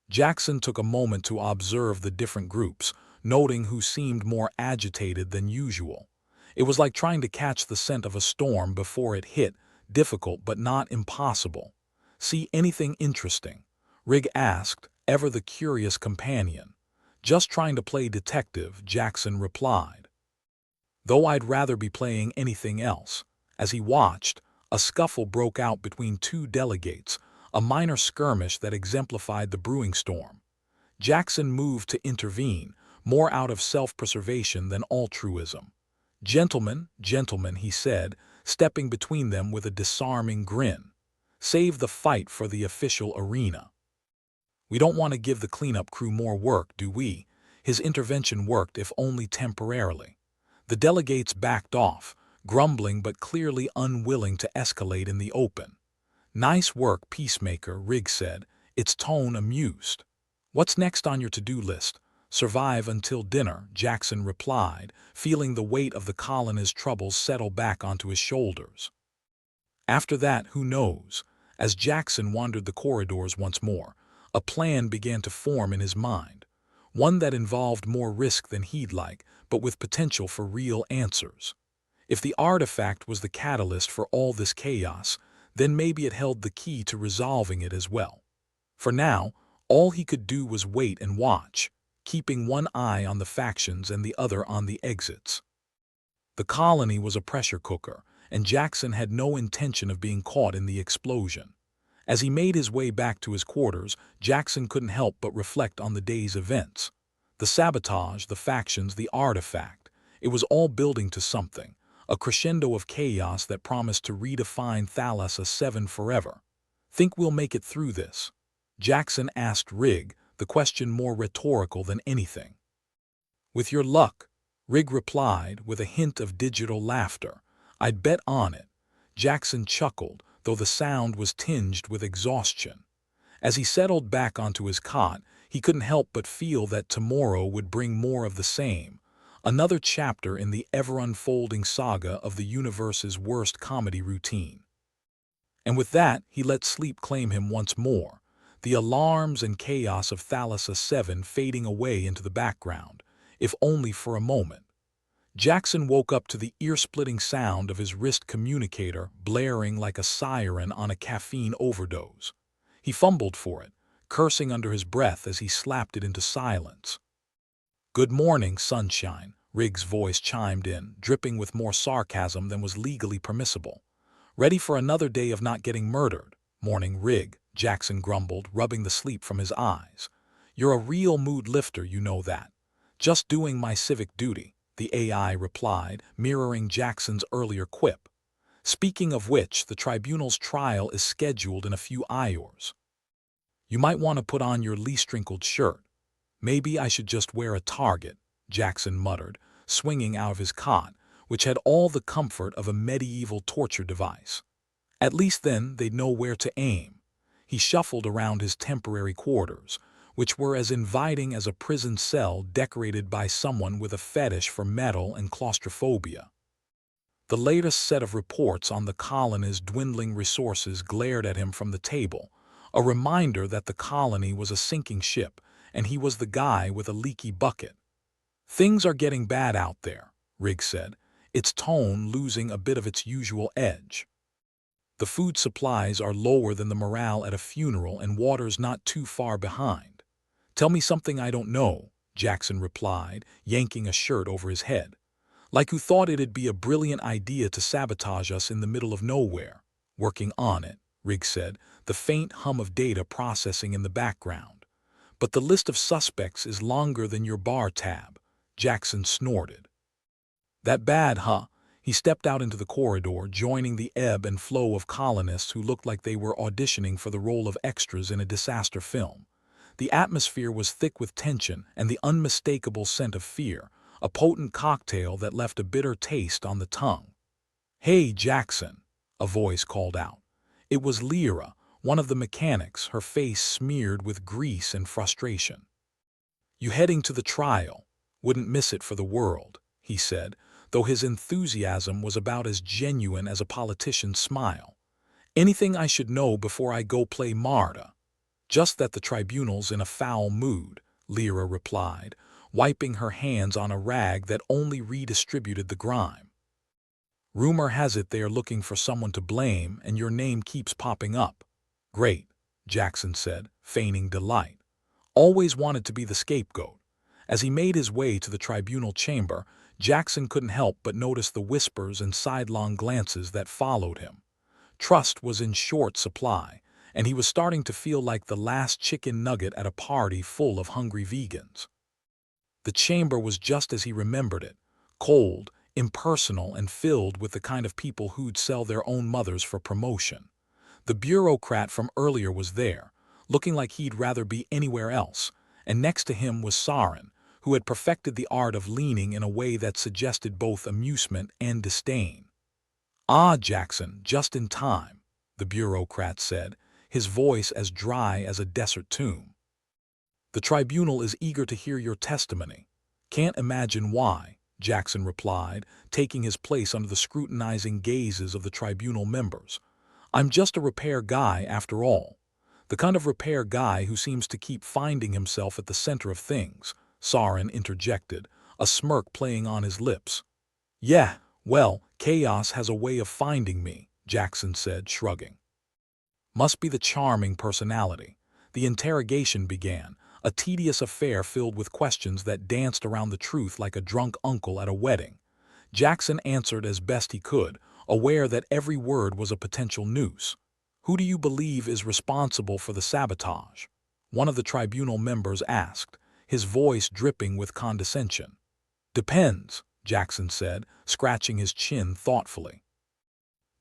Jackson took a moment to observe the different groups, noting who seemed more agitated than usual. It was like trying to catch the scent of a storm before it hit, difficult but not impossible. "See anything interesting?" Rig asked, ever the curious companion. "Just trying to play detective," Jackson replied. "Though I'd rather be playing anything else." As he watched, a scuffle broke out between two delegates, a minor skirmish that exemplified the brewing storm. Jackson moved to intervene, more out of self-preservation than altruism. Gentlemen," he said, stepping between them with a disarming grin. "Save the fight for the official arena. We don't want to give the cleanup crew more work, do we?" His intervention worked, if only temporarily. The delegates backed off, grumbling but clearly unwilling to escalate in the open. "Nice work, Peacemaker," Rig said, its tone amused. "What's next on your to-do list?" "Survive until dinner," Jackson replied, feeling the weight of the colonist's troubles settle back onto his shoulders. "After that, who knows?" As Jackson wandered the corridors once more, a plan began to form in his mind. One that involved more risk than he'd like, but with potential for real answers. If the artifact was the catalyst for all this chaos, then maybe it held the key to resolving it as well. For now, all he could do was wait and watch, keeping one eye on the factions and the other on the exits. The colony was a pressure cooker, and Jackson had no intention of being caught in the explosion. As he made his way back to his quarters, Jackson couldn't help but reflect on the day's events. The sabotage, the factions, the artifact. It was all building to something, a crescendo of chaos that promised to redefine Thalassa-7 forever. "Think we'll make it through this?" Jackson asked Rig, the question more rhetorical than anything. "With your luck," Rig replied with a hint of digital laughter. "I'd bet on it." Jackson chuckled, though the sound was tinged with exhaustion. As he settled back onto his cot, he couldn't help but feel that tomorrow would bring more of the same, another chapter in the ever-unfolding saga of the universe's worst comedy routine. And with that, he let sleep claim him once more, the alarms and chaos of Thalassa-7 fading away into the background, if only for a moment. Jackson woke up to the ear-splitting sound of his wrist communicator blaring like a siren on a caffeine overdose. He fumbled for it, cursing under his breath as he slapped it into silence. "Good morning, sunshine," Rig's voice chimed in, dripping with more sarcasm than was legally permissible. "Ready for another day of not getting murdered?" "Morning, Rig," Jackson grumbled, rubbing the sleep from his eyes. "You're a real mood lifter, you know that." "Just doing my civic duty," the AI replied, mirroring Jackson's earlier quip. "Speaking of which, the tribunal's trial is scheduled in a few hours. You might want to put on your least wrinkled shirt." "Maybe I should just wear a target," Jackson muttered, swinging out of his cot, which had all the comfort of a medieval torture device. At least then they'd know where to aim. He shuffled around his temporary quarters, which were as inviting as a prison cell decorated by someone with a fetish for metal and claustrophobia. The latest set of reports on the colony's dwindling resources glared at him from the table, a reminder that the colony was a sinking ship and he was the guy with a leaky bucket. "Things are getting bad out there," Rig said, its tone losing a bit of its usual edge. "The food supplies are lower than the morale at a funeral and water's not too far behind." "Tell me something I don't know," Jackson replied, yanking a shirt over his head. "Like who thought it'd be a brilliant idea to sabotage us in the middle of nowhere?" "Working on it," Rig said, the faint hum of data processing in the background. "But the list of suspects is longer than your bar tab," Jackson snorted. "That bad, huh?" He stepped out into the corridor, joining the ebb and flow of colonists who looked like they were auditioning for the role of extras in a disaster film. The atmosphere was thick with tension and the unmistakable scent of fear, a potent cocktail that left a bitter taste on the tongue. "Hey, Jackson," a voice called out. It was Lyra, one of the mechanics, her face smeared with grease and frustration. "You heading to the trial? Wouldn't miss it for the world," he said, though his enthusiasm was about as genuine as a politician's smile. "Anything I should know before I go play Marta?" "Just that the tribunal's in a foul mood," Lyra replied, wiping her hands on a rag that only redistributed the grime. "Rumor has it they are looking for someone to blame and your name keeps popping up." "Great," Jackson said, feigning delight. "Always wanted to be the scapegoat." As he made his way to the tribunal chamber, Jackson couldn't help but notice the whispers and sidelong glances that followed him. Trust was in short supply, and he was starting to feel like the last chicken nugget at a party full of hungry vegans. The chamber was just as he remembered it, cold, impersonal, and filled with the kind of people who'd sell their own mothers for promotion. The bureaucrat from earlier was there, looking like he'd rather be anywhere else, and next to him was Saren, who had perfected the art of leaning in a way that suggested both amusement and disdain. "Ah, Jackson, just in time," the bureaucrat said, his voice as dry as a desert tomb. "The tribunal is eager to hear your testimony." "Can't imagine why," Jackson replied, taking his place under the scrutinizing gazes of the tribunal members. "I'm just a repair guy after all." "The kind of repair guy who seems to keep finding himself at the center of things," Saren interjected, a smirk playing on his lips. "Yeah, well, chaos has a way of finding me," Jackson said, shrugging. "Must be the charming personality." The interrogation began, a tedious affair filled with questions that danced around the truth like a drunk uncle at a wedding. Jackson answered as best he could, aware that every word was a potential noose. "Who do you believe is responsible for the sabotage?" one of the tribunal members asked, his voice dripping with condescension. "Depends," Jackson said, scratching his chin thoughtfully.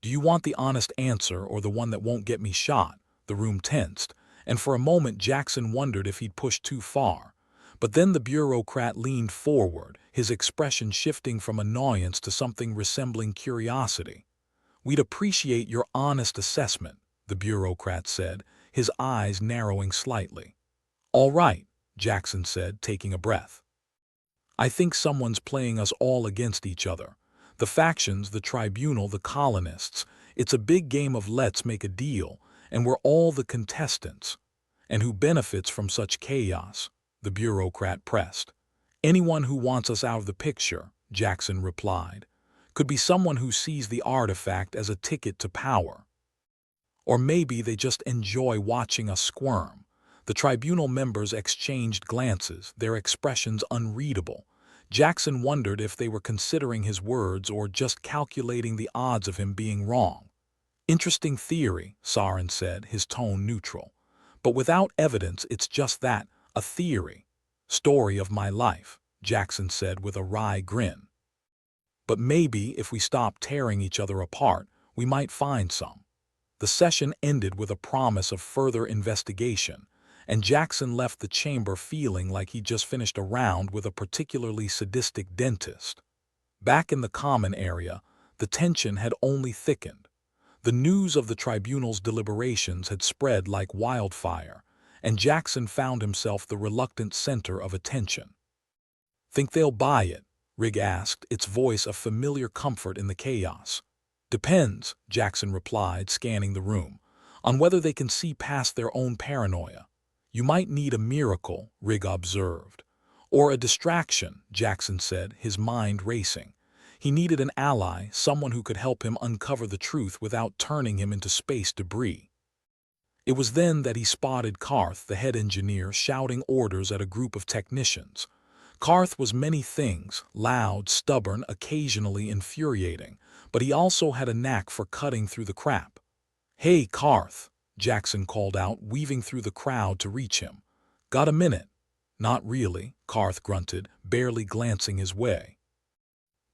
"Do you want the honest answer or the one that won't get me shot?" The room tensed, and for a moment Jackson wondered if he'd pushed too far. But then the bureaucrat leaned forward, his expression shifting from annoyance to something resembling curiosity. "We'd appreciate your honest assessment," the bureaucrat said, his eyes narrowing slightly. "All right," Jackson said, taking a breath. "I think someone's playing us all against each other. The factions, the tribunal, the colonists. It's a big game of let's make a deal, and we're all the contestants. And who benefits from such chaos?" the bureaucrat pressed. "Anyone who wants us out of the picture," Jackson replied. "Could be someone who sees the artifact as a ticket to power. Or maybe they just enjoy watching us squirm." The tribunal members exchanged glances, their expressions unreadable. Jackson wondered if they were considering his words or just calculating the odds of him being wrong. "Interesting theory," Sarin said, his tone neutral. "But without evidence, it's just that, a theory." "Story of my life," Jackson said with a wry grin. "But maybe if we stop tearing each other apart, we might find some." The session ended with a promise of further investigation, and Jackson left the chamber feeling like he'd just finished a round with a particularly sadistic dentist. Back in the common area, the tension had only thickened. The news of the tribunal's deliberations had spread like wildfire, and Jackson found himself the reluctant center of attention. "Think they'll buy it?" Rig asked, its voice a familiar comfort in the chaos. "Depends," Jackson replied, scanning the room, "on whether they can see past their own paranoia." "You might need a miracle," Rig observed. "Or a distraction," Jackson said, his mind racing. He needed an ally, someone who could help him uncover the truth without turning him into space debris. It was then that he spotted Karth, the head engineer, shouting orders at a group of technicians. Karth was many things, loud, stubborn, occasionally infuriating, but he also had a knack for cutting through the crap. "Hey, Karth," Jackson called out, weaving through the crowd to reach him. "Got a minute?" "Not really," Karth grunted, barely glancing his way.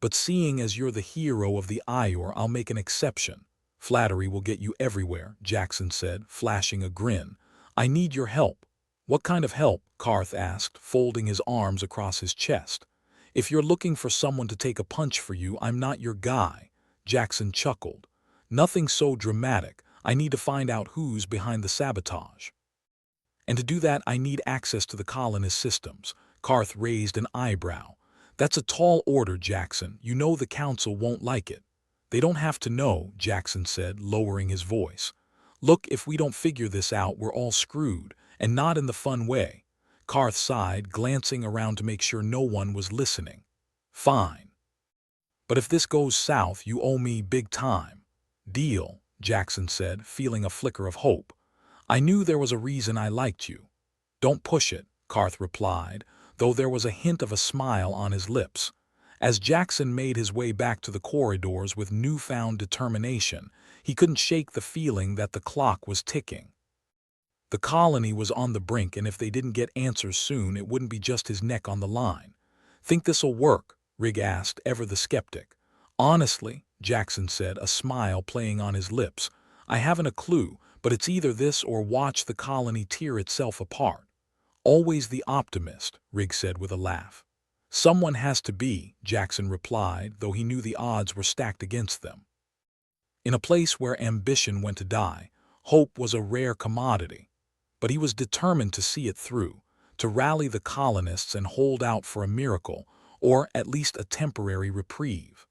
"But seeing as you're the hero of the Ior, I'll make an exception. Flattery will get you everywhere," Jackson said, flashing a grin. "I need your help." "What kind of help?" Karth asked, folding his arms across his chest. "If you're looking for someone to take a punch for you, I'm not your guy," Jackson chuckled. "Nothing so dramatic. I need to find out who's behind the sabotage. And to do that, I need access to the colonist systems." Karth raised an eyebrow. "That's a tall order, Jackson. You know the council won't like it." "They don't have to know," Jackson said, lowering his voice. "Look, if we don't figure this out, we're all screwed, and not in the fun way." Karth sighed, glancing around to make sure no one was listening. "Fine. But if this goes south, you owe me big time." "Deal," Jackson said, feeling a flicker of hope. "I knew there was a reason I liked you." "Don't push it," Karth replied, though there was a hint of a smile on his lips. As Jackson made his way back to the corridors with newfound determination, he couldn't shake the feeling that the clock was ticking. The colony was on the brink, and if they didn't get answers soon, it wouldn't be just his neck on the line. "Think this'll work?" Rig asked, ever the skeptic. "Honestly," Jackson said, a smile playing on his lips, "I haven't a clue, but it's either this or watch the colony tear itself apart." "Always the optimist," Rig said with a laugh. "Someone has to be," Jackson replied, though he knew the odds were stacked against them. In a place where ambition went to die, hope was a rare commodity. But he was determined to see it through, to rally the colonists and hold out for a miracle, or at least a temporary reprieve.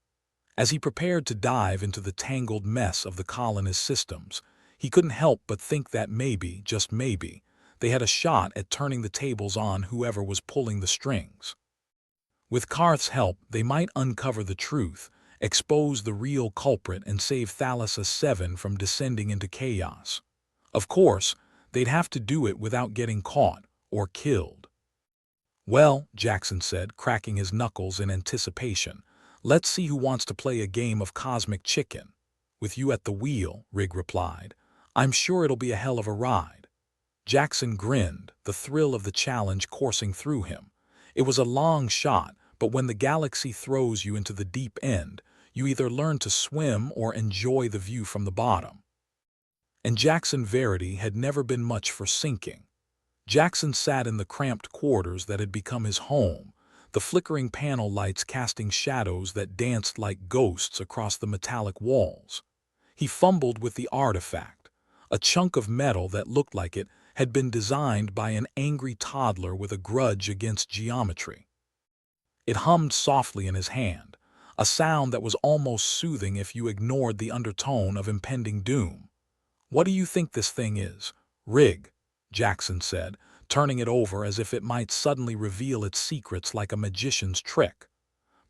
As he prepared to dive into the tangled mess of the colonist systems, he couldn't help but think that maybe, just maybe, they had a shot at turning the tables on whoever was pulling the strings. With Karth's help, they might uncover the truth, expose the real culprit, and save Thalassa-7 from descending into chaos. Of course, they'd have to do it without getting caught or killed. "Well," Jackson said, cracking his knuckles in anticipation, "let's see who wants to play a game of cosmic chicken." "With you at the wheel," Rig replied. "I'm sure it'll be a hell of a ride." Jackson grinned, the thrill of the challenge coursing through him. It was a long shot, but when the galaxy throws you into the deep end, you either learn to swim or enjoy the view from the bottom. and Jackson Verity had never been much for sinking. Jackson sat in the cramped quarters that had become his home, the flickering panel lights casting shadows that danced like ghosts across the metallic walls. He fumbled with the artifact, a chunk of metal that looked like it had been designed by an angry toddler with a grudge against geometry. It hummed softly in his hand, a sound that was almost soothing if you ignored the undertone of impending doom. "What do you think this thing is, Rig?" Jackson said, turning it over as if it might suddenly reveal its secrets like a magician's trick.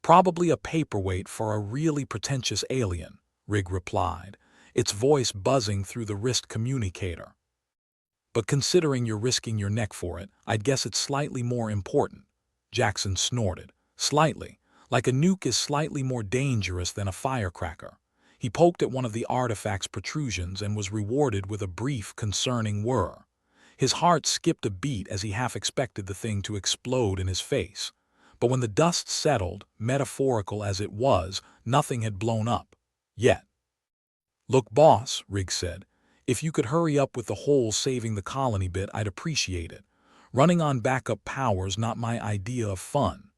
"Probably a paperweight for a really pretentious alien," Rig replied, its voice buzzing through the wrist communicator. "But considering you're risking your neck for it, I'd guess it's slightly more important," Jackson snorted. "Slightly, like a nuke is slightly more dangerous than a firecracker." He poked at one of the artifact's protrusions and was rewarded with a brief, concerning whir. His heart skipped a beat as he half expected the thing to explode in his face. But when the dust settled, metaphorical as it was, nothing had blown up. Yet. "Look, boss," Rig said, "if you could hurry up with the whole saving the colony bit, I'd appreciate it. Running on backup power's not my idea of fun."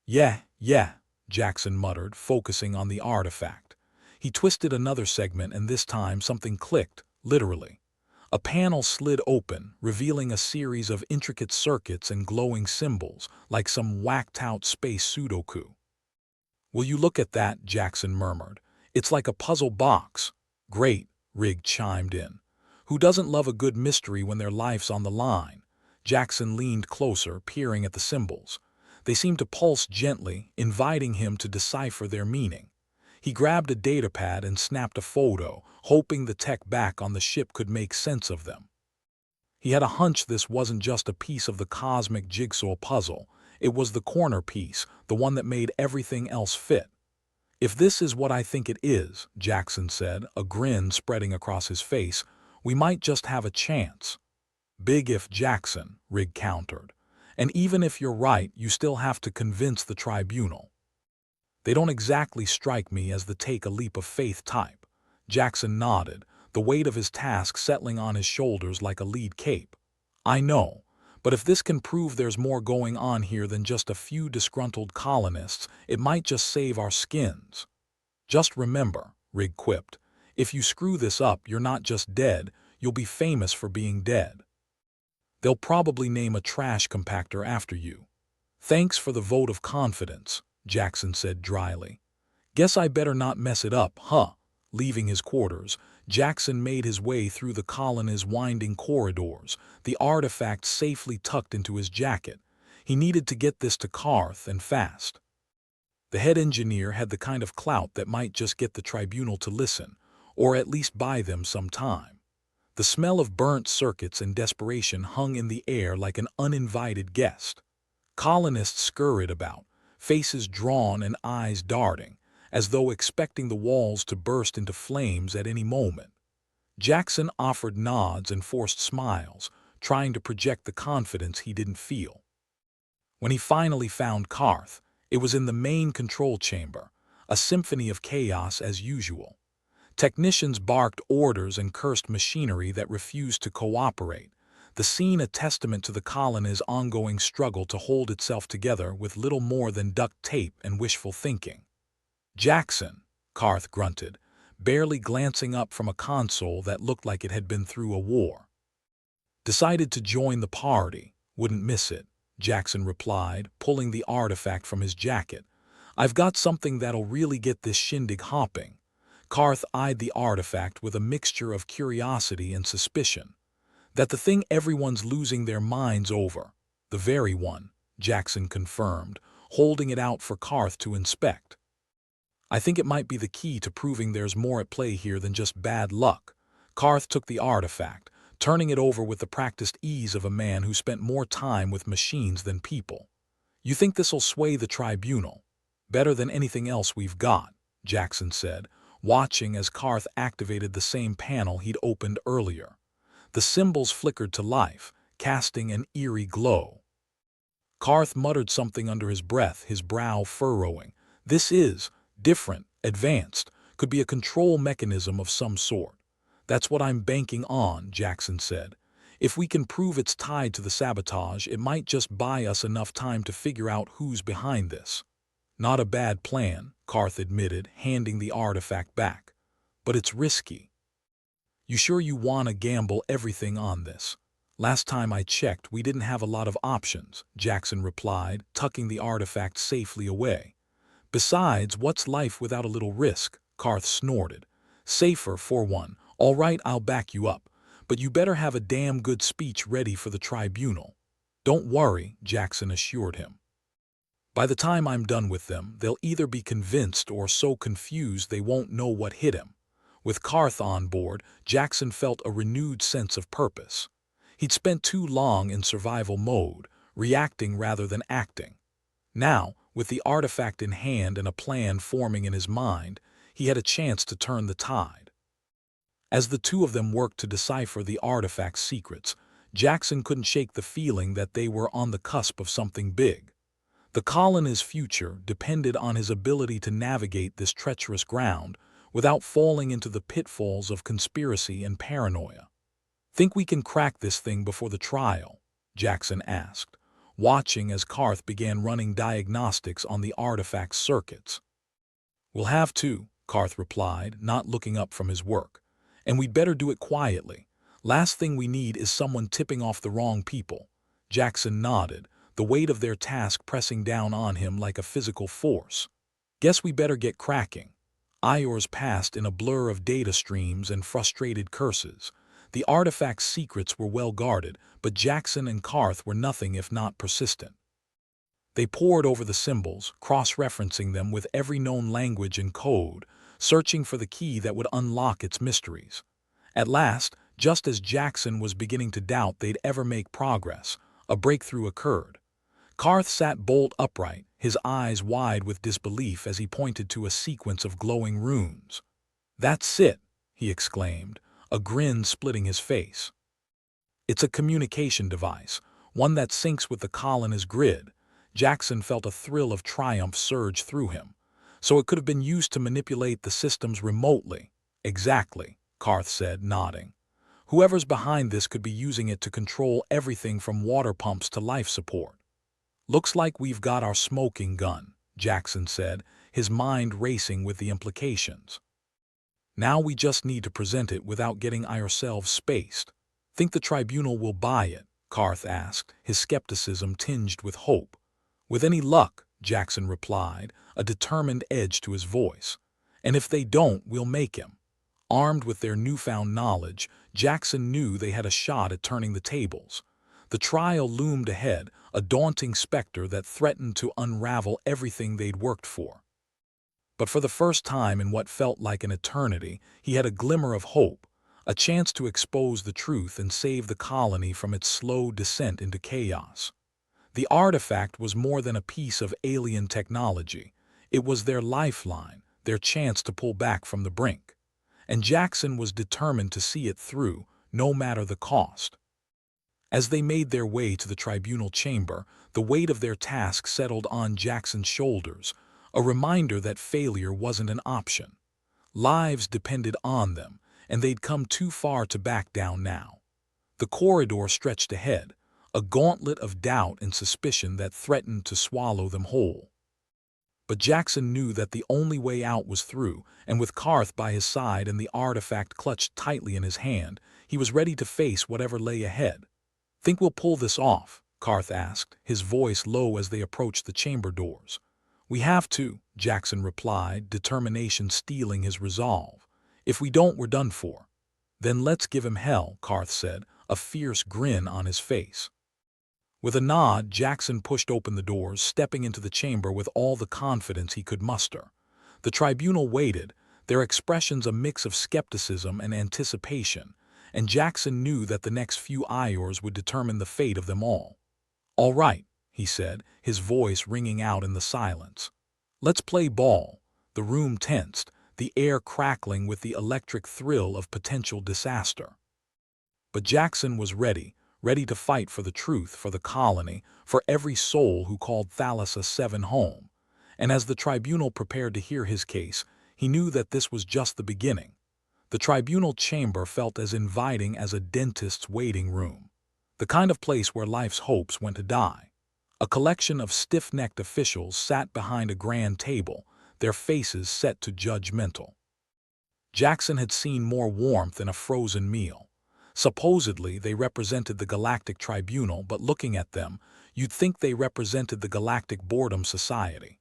Yeah, Jackson muttered, focusing on the artifact. He twisted another segment and this time something clicked, literally. A panel slid open, revealing a series of intricate circuits and glowing symbols, like some whacked-out space Sudoku. "Will you look at that?" Jackson murmured. "It's like a puzzle box." "Great," Rig chimed in. "Who doesn't love a good mystery when their life's on the line?" Jackson leaned closer, peering at the symbols. They seemed to pulse gently, inviting him to decipher their meaning. He grabbed a datapad and snapped a photo, hoping the tech back on the ship could make sense of them. He had a hunch this wasn't just a piece of the cosmic jigsaw puzzle. It was the corner piece, the one that made everything else fit. "If this is what I think it is," Jackson said, a grin spreading across his face, "we might just have a chance." "Big if, Jackson," Rig countered. "And even if you're right, you still have to convince the tribunal." "They don't exactly strike me as the take-a-leap-of-faith type." Jackson nodded, the weight of his task settling on his shoulders like a lead cape. "I know, but if this can prove there's more going on here than just a few disgruntled colonists, it might just save our skins." "Just remember," Rig quipped, "if you screw this up, you're not just dead, you'll be famous for being dead. They'll probably name a trash compactor after you." "Thanks for the vote of confidence," Jackson said dryly. "Guess I better not mess it up, huh?" Leaving his quarters, Jackson made his way through the colony's winding corridors, the artifact safely tucked into his jacket. He needed to get this to Carth, and fast. The head engineer had the kind of clout that might just get the tribunal to listen, or at least buy them some time. The smell of burnt circuits and desperation hung in the air like an uninvited guest. Colonists scurried about, faces drawn and eyes darting, as though expecting the walls to burst into flames at any moment. Jackson offered nods and forced smiles, trying to project the confidence he didn't feel. When he finally found Carth, it was in the main control chamber, a symphony of chaos as usual. Technicians barked orders and cursed machinery that refused to cooperate, the scene a testament to the colony's ongoing struggle to hold itself together with little more than duct tape and wishful thinking. "Jackson," Carth grunted, barely glancing up from a console that looked like it had been through a war. "Decided to join the party. Wouldn't miss it," Jackson replied, pulling the artifact from his jacket. "I've got something that'll really get this shindig hopping." Carth eyed the artifact with a mixture of curiosity and suspicion. "That the thing everyone's losing their minds over." "The very one," Jackson confirmed, holding it out for Carth to inspect. "I think it might be the key to proving there's more at play here than just bad luck." Carth took the artifact, turning it over with the practiced ease of a man who spent more time with machines than people. "You think this'll sway the tribunal?" "Better than anything else we've got," Jackson said, watching as Carth activated the same panel he'd opened earlier. The symbols flickered to life, casting an eerie glow. Carth muttered something under his breath, his brow furrowing. "This is different, advanced, could be a control mechanism of some sort." That's what I'm banking on, Jackson said. If we can prove it's tied to the sabotage, it might just buy us enough time to figure out who's behind this. Not a bad plan, Karth admitted, handing the artifact back. But it's risky. You sure you want to gamble everything on this? Last time I checked, we didn't have a lot of options, Jackson replied, tucking the artifact safely away. Besides, what's life without a little risk? Karth snorted. Safer for one. All right, I'll back you up. But you better have a damn good speech ready for the tribunal. Don't worry, Jackson assured him. By the time I'm done with them, they'll either be convinced or so confused they won't know what hit him. With Karth on board, Jackson felt a renewed sense of purpose. He'd spent too long in survival mode, reacting rather than acting. Now, with the artifact in hand and a plan forming in his mind, he had a chance to turn the tide. As the two of them worked to decipher the artifact's secrets, Jackson couldn't shake the feeling that they were on the cusp of something big. The colony's future depended on his ability to navigate this treacherous ground without falling into the pitfalls of conspiracy and paranoia. Think we can crack this thing before the trial? Jackson asked, watching as Karth began running diagnostics on the artifact's circuits. We'll have to, Karth replied, not looking up from his work. And we'd better do it quietly. Last thing we need is someone tipping off the wrong people. Jackson nodded, the weight of their task pressing down on him like a physical force. Guess we better get cracking. Hours passed in a blur of data streams and frustrated curses. The artifact's secrets were well guarded, but Jackson and Karth were nothing if not persistent. They pored over the symbols, cross-referencing them with every known language and code, searching for the key that would unlock its mysteries. At last, just as Jackson was beginning to doubt they'd ever make progress, a breakthrough occurred. Karth sat bolt upright, his eyes wide with disbelief as he pointed to a sequence of glowing runes. "That's it," he exclaimed, a grin splitting his face. "It's a communication device, one that syncs with the colony's grid." Jackson felt a thrill of triumph surge through him. So it could have been used to manipulate the systems remotely. Exactly, Karth said, nodding. Whoever's behind this could be using it to control everything from water pumps to life support. Looks like we've got our smoking gun, Jackson said, his mind racing with the implications. Now we just need to present it without getting ourselves spaced. Think the tribunal will buy it? Karth asked, his skepticism tinged with hope. With any luck, Jackson replied, a determined edge to his voice. And if they don't, we'll make him. Armed with their newfound knowledge, Jackson knew they had a shot at turning the tables. The trial loomed ahead, a daunting specter that threatened to unravel everything they'd worked for. But for the first time in what felt like an eternity, he had a glimmer of hope, a chance to expose the truth and save the colony from its slow descent into chaos. The artifact was more than a piece of alien technology. It was their lifeline, their chance to pull back from the brink. And Jackson was determined to see it through, no matter the cost. As they made their way to the tribunal chamber, the weight of their task settled on Jackson's shoulders, a reminder that failure wasn't an option. Lives depended on them, and they'd come too far to back down now. The corridor stretched ahead, a gauntlet of doubt and suspicion that threatened to swallow them whole. But Jackson knew that the only way out was through, and with Karth by his side and the artifact clutched tightly in his hand, he was ready to face whatever lay ahead. "Think we'll pull this off?" Karth asked, his voice low as they approached the chamber doors. "We have to," Jackson replied, determination stealing his resolve. "If we don't, we're done for." "Then let's give him hell," Karth said, a fierce grin on his face. With a nod, Jackson pushed open the doors, stepping into the chamber with all the confidence he could muster. The tribunal waited, their expressions a mix of skepticism and anticipation, and Jackson knew that the next few hours would determine the fate of them all. "All right," he said, his voice ringing out in the silence. "Let's play ball." The room tensed, the air crackling with the electric thrill of potential disaster. But Jackson was ready to fight for the truth, for the colony, for every soul who called Thalassa-7 home. And as the tribunal prepared to hear his case, he knew that this was just the beginning. The tribunal chamber felt as inviting as a dentist's waiting room, the kind of place where life's hopes went to die. A collection of stiff-necked officials sat behind a grand table, their faces set to judgmental. Jackson had seen more warmth in a frozen meal. Supposedly, they represented the Galactic Tribunal, but looking at them, you'd think they represented the Galactic Boredom Society.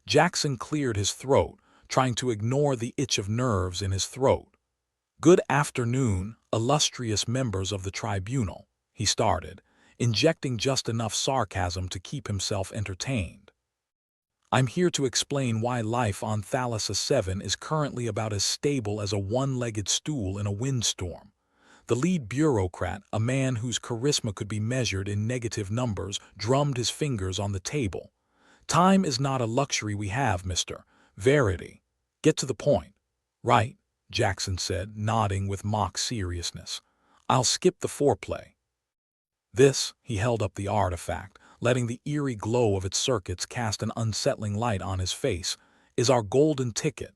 Jackson cleared his throat, trying to ignore the itch of nerves in his throat. "Good afternoon, illustrious members of the tribunal," he started, injecting just enough sarcasm to keep himself entertained. "I'm here to explain why life on Thalassa-7 is currently about as stable as a one-legged stool in a windstorm." The lead bureaucrat, a man whose charisma could be measured in negative numbers, drummed his fingers on the table. "Time is not a luxury we have, Mr. Verity. Get to the point." "Right," Jackson said, nodding with mock seriousness. "I'll skip the foreplay." This, he held up the artifact, letting the eerie glow of its circuits cast an unsettling light on his face, "is our golden ticket.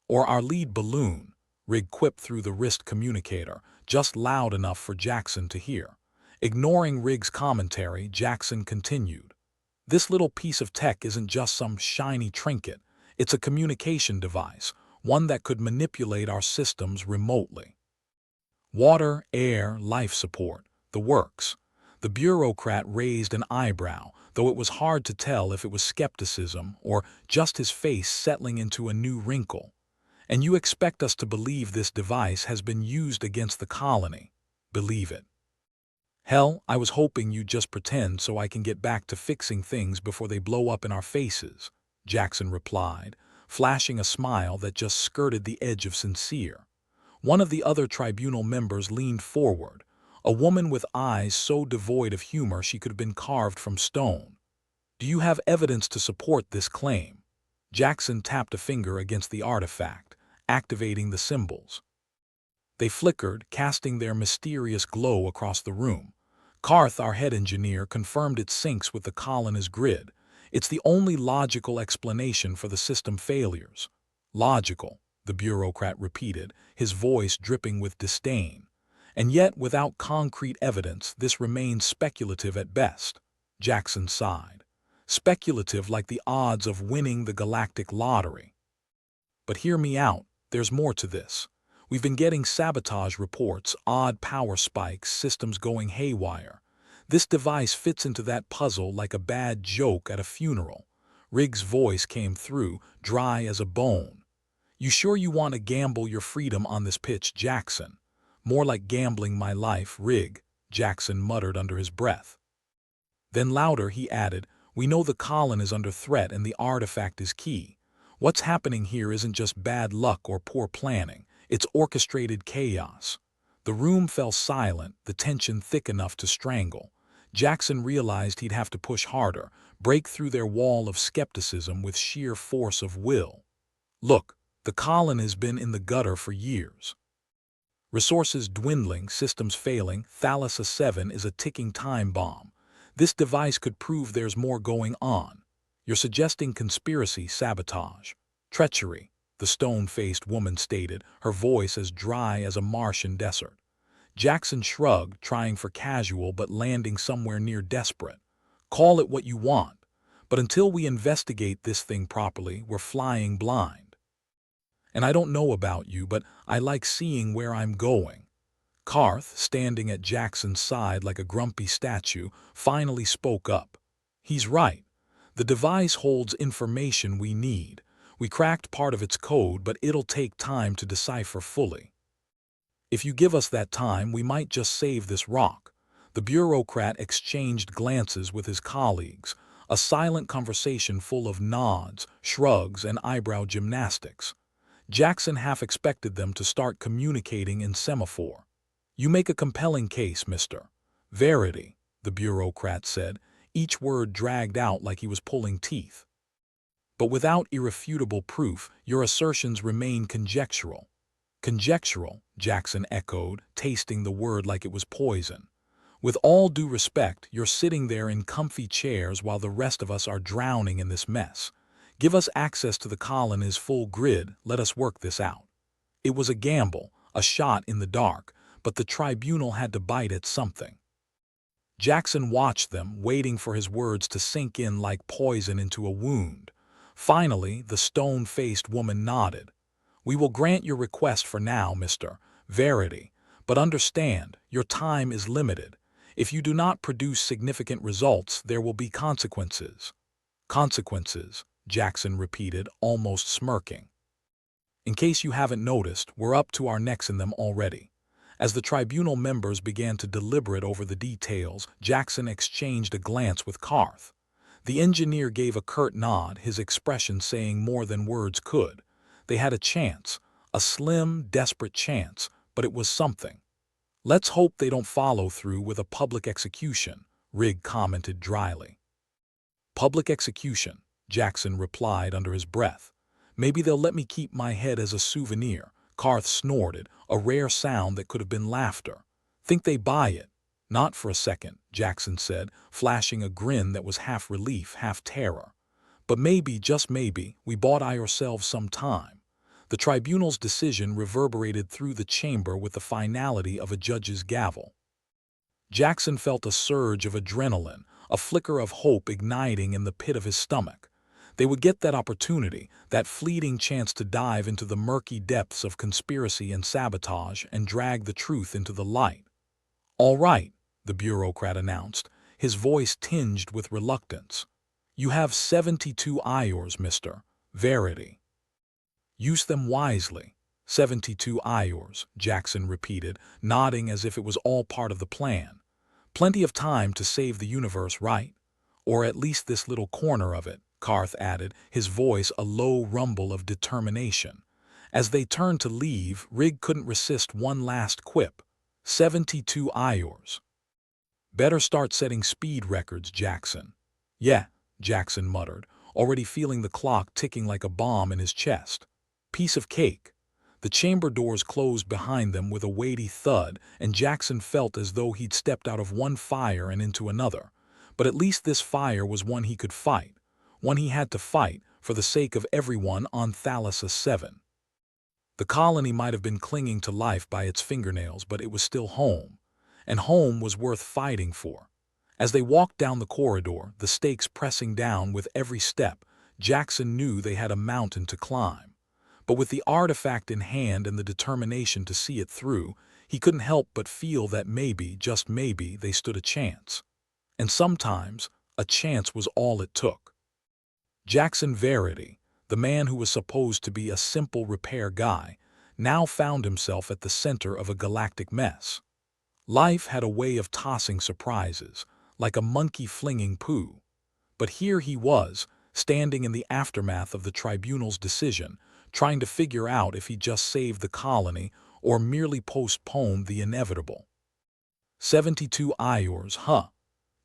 Or our lead balloon," Rig quipped through the wrist communicator, just loud enough for Jackson to hear. Ignoring Rig's commentary, Jackson continued. "This little piece of tech isn't just some shiny trinket. It's a communication device, one that could manipulate our systems remotely. Water, air, life support, the works." The bureaucrat raised an eyebrow, though it was hard to tell if it was skepticism or just his face settling into a new wrinkle. "And you expect us to believe this device has been used against the colony? Believe it? Hell, I was hoping you'd just pretend so I can get back to fixing things before they blow up in our faces," Jackson replied, flashing a smile that just skirted the edge of sincere. One of the other tribunal members leaned forward, a woman with eyes so devoid of humor she could have been carved from stone. "Do you have evidence to support this claim?" Jackson tapped a finger against the artifact, activating the symbols. They flickered, casting their mysterious glow across the room. Karth, our head engineer, confirmed it syncs with the colony's grid. "It's the only logical explanation for the system failures." "Logical," the bureaucrat repeated, his voice dripping with disdain. "And yet, without concrete evidence, this remains speculative at best." Jackson sighed. "Speculative like the odds of winning the galactic lottery." "But hear me out, there's more to this. We've been getting sabotage reports, odd power spikes, systems going haywire. This device fits into that puzzle like a bad joke at a funeral." Rig's voice came through, dry as a bone. "You sure you want to gamble your freedom on this pitch, Jackson?" "More like gambling my life, Rig," Jackson muttered under his breath. Then louder he added, "We know the colony is under threat and the artifact is key. What's happening here isn't just bad luck or poor planning, it's orchestrated chaos." The room fell silent, the tension thick enough to strangle. Jackson realized he'd have to push harder, break through their wall of skepticism with sheer force of will. "Look, the colony's been in the gutter for years. Resources dwindling, systems failing, Thalassa-7 is a ticking time bomb. This device could prove there's more going on. You're suggesting conspiracy, sabotage, treachery," the stone-faced woman stated, her voice as dry as a Martian desert. Jackson shrugged, trying for casual but landing somewhere near desperate. "Call it what you want, but until we investigate this thing properly, we're flying blind. And I don't know about you, but I like seeing where I'm going." Karth, standing at Jackson's side like a grumpy statue, finally spoke up. "He's right. The device holds information we need. We cracked part of its code, but it'll take time to decipher fully. If you give us that time, we might just save this rock." The bureaucrat exchanged glances with his colleagues, a silent conversation full of nods, shrugs, and eyebrow gymnastics. Jackson half expected them to start communicating in semaphore. "You make a compelling case, Mr. Verity," the bureaucrat said, each word dragged out like he was pulling teeth. "But without irrefutable proof, your assertions remain conjectural." "Conjectural," Jackson echoed, tasting the word like it was poison. "With all due respect, you're sitting there in comfy chairs while the rest of us are drowning in this mess. Give us access to the colony's full grid, let us work this out." It was a gamble, a shot in the dark, but the tribunal had to bite at something. Jackson watched them, waiting for his words to sink in like poison into a wound. Finally, the stone-faced woman nodded. "We will grant your request for now, Mr. Verity, but understand, your time is limited. If you do not produce significant results, there will be consequences." "Consequences," Jackson repeated, almost smirking. "In case you haven't noticed, we're up to our necks in them already." As the tribunal members began to deliberate over the details, Jackson exchanged a glance with Karth. The engineer gave a curt nod, his expression saying more than words could. They had a chance, a slim, desperate chance, but it was something. "Let's hope they don't follow through with a public execution," Rigg commented dryly. "Public execution," Jackson replied under his breath. "Maybe they'll let me keep my head as a souvenir." Karth snorted, a rare sound that could have been laughter. "Think they buy it?" "Not for a second," Jackson said, flashing a grin that was half relief, half terror. "But maybe, just maybe, we bought ourselves some time." The tribunal's decision reverberated through the chamber with the finality of a judge's gavel. Jackson felt a surge of adrenaline, a flicker of hope igniting in the pit of his stomach. They would get that opportunity, that fleeting chance to dive into the murky depths of conspiracy and sabotage and drag the truth into the light. "All right," the bureaucrat announced, his voice tinged with reluctance. "You have 72 hours, Mr. Verity. Use them wisely." 72 hours, Jackson repeated, nodding as if it was all part of the plan. "Plenty of time to save the universe, right? Or at least this little corner of it," Karth added, his voice a low rumble of determination. As they turned to leave, Rigg couldn't resist one last quip. 72 hours. "Better start setting speed records, Jackson." "Yeah," Jackson muttered, already feeling the clock ticking like a bomb in his chest. Piece of cake. The chamber doors closed behind them with a weighty thud, and Jackson felt as though he'd stepped out of one fire and into another. But at least this fire was one he could fight, one he had to fight for the sake of everyone on Thalassa-7. The colony might have been clinging to life by its fingernails, but it was still home, and home was worth fighting for. As they walked down the corridor, the stakes pressing down with every step, Jackson knew they had a mountain to climb. But with the artifact in hand and the determination to see it through, he couldn't help but feel that maybe, just maybe, they stood a chance. And sometimes, a chance was all it took. Jackson Verity, the man who was supposed to be a simple repair guy, now found himself at the center of a galactic mess. Life had a way of tossing surprises, like a monkey flinging poo. But here he was, standing in the aftermath of the tribunal's decision, trying to figure out if he just saved the colony or merely postponed the inevitable. 72 hours, huh?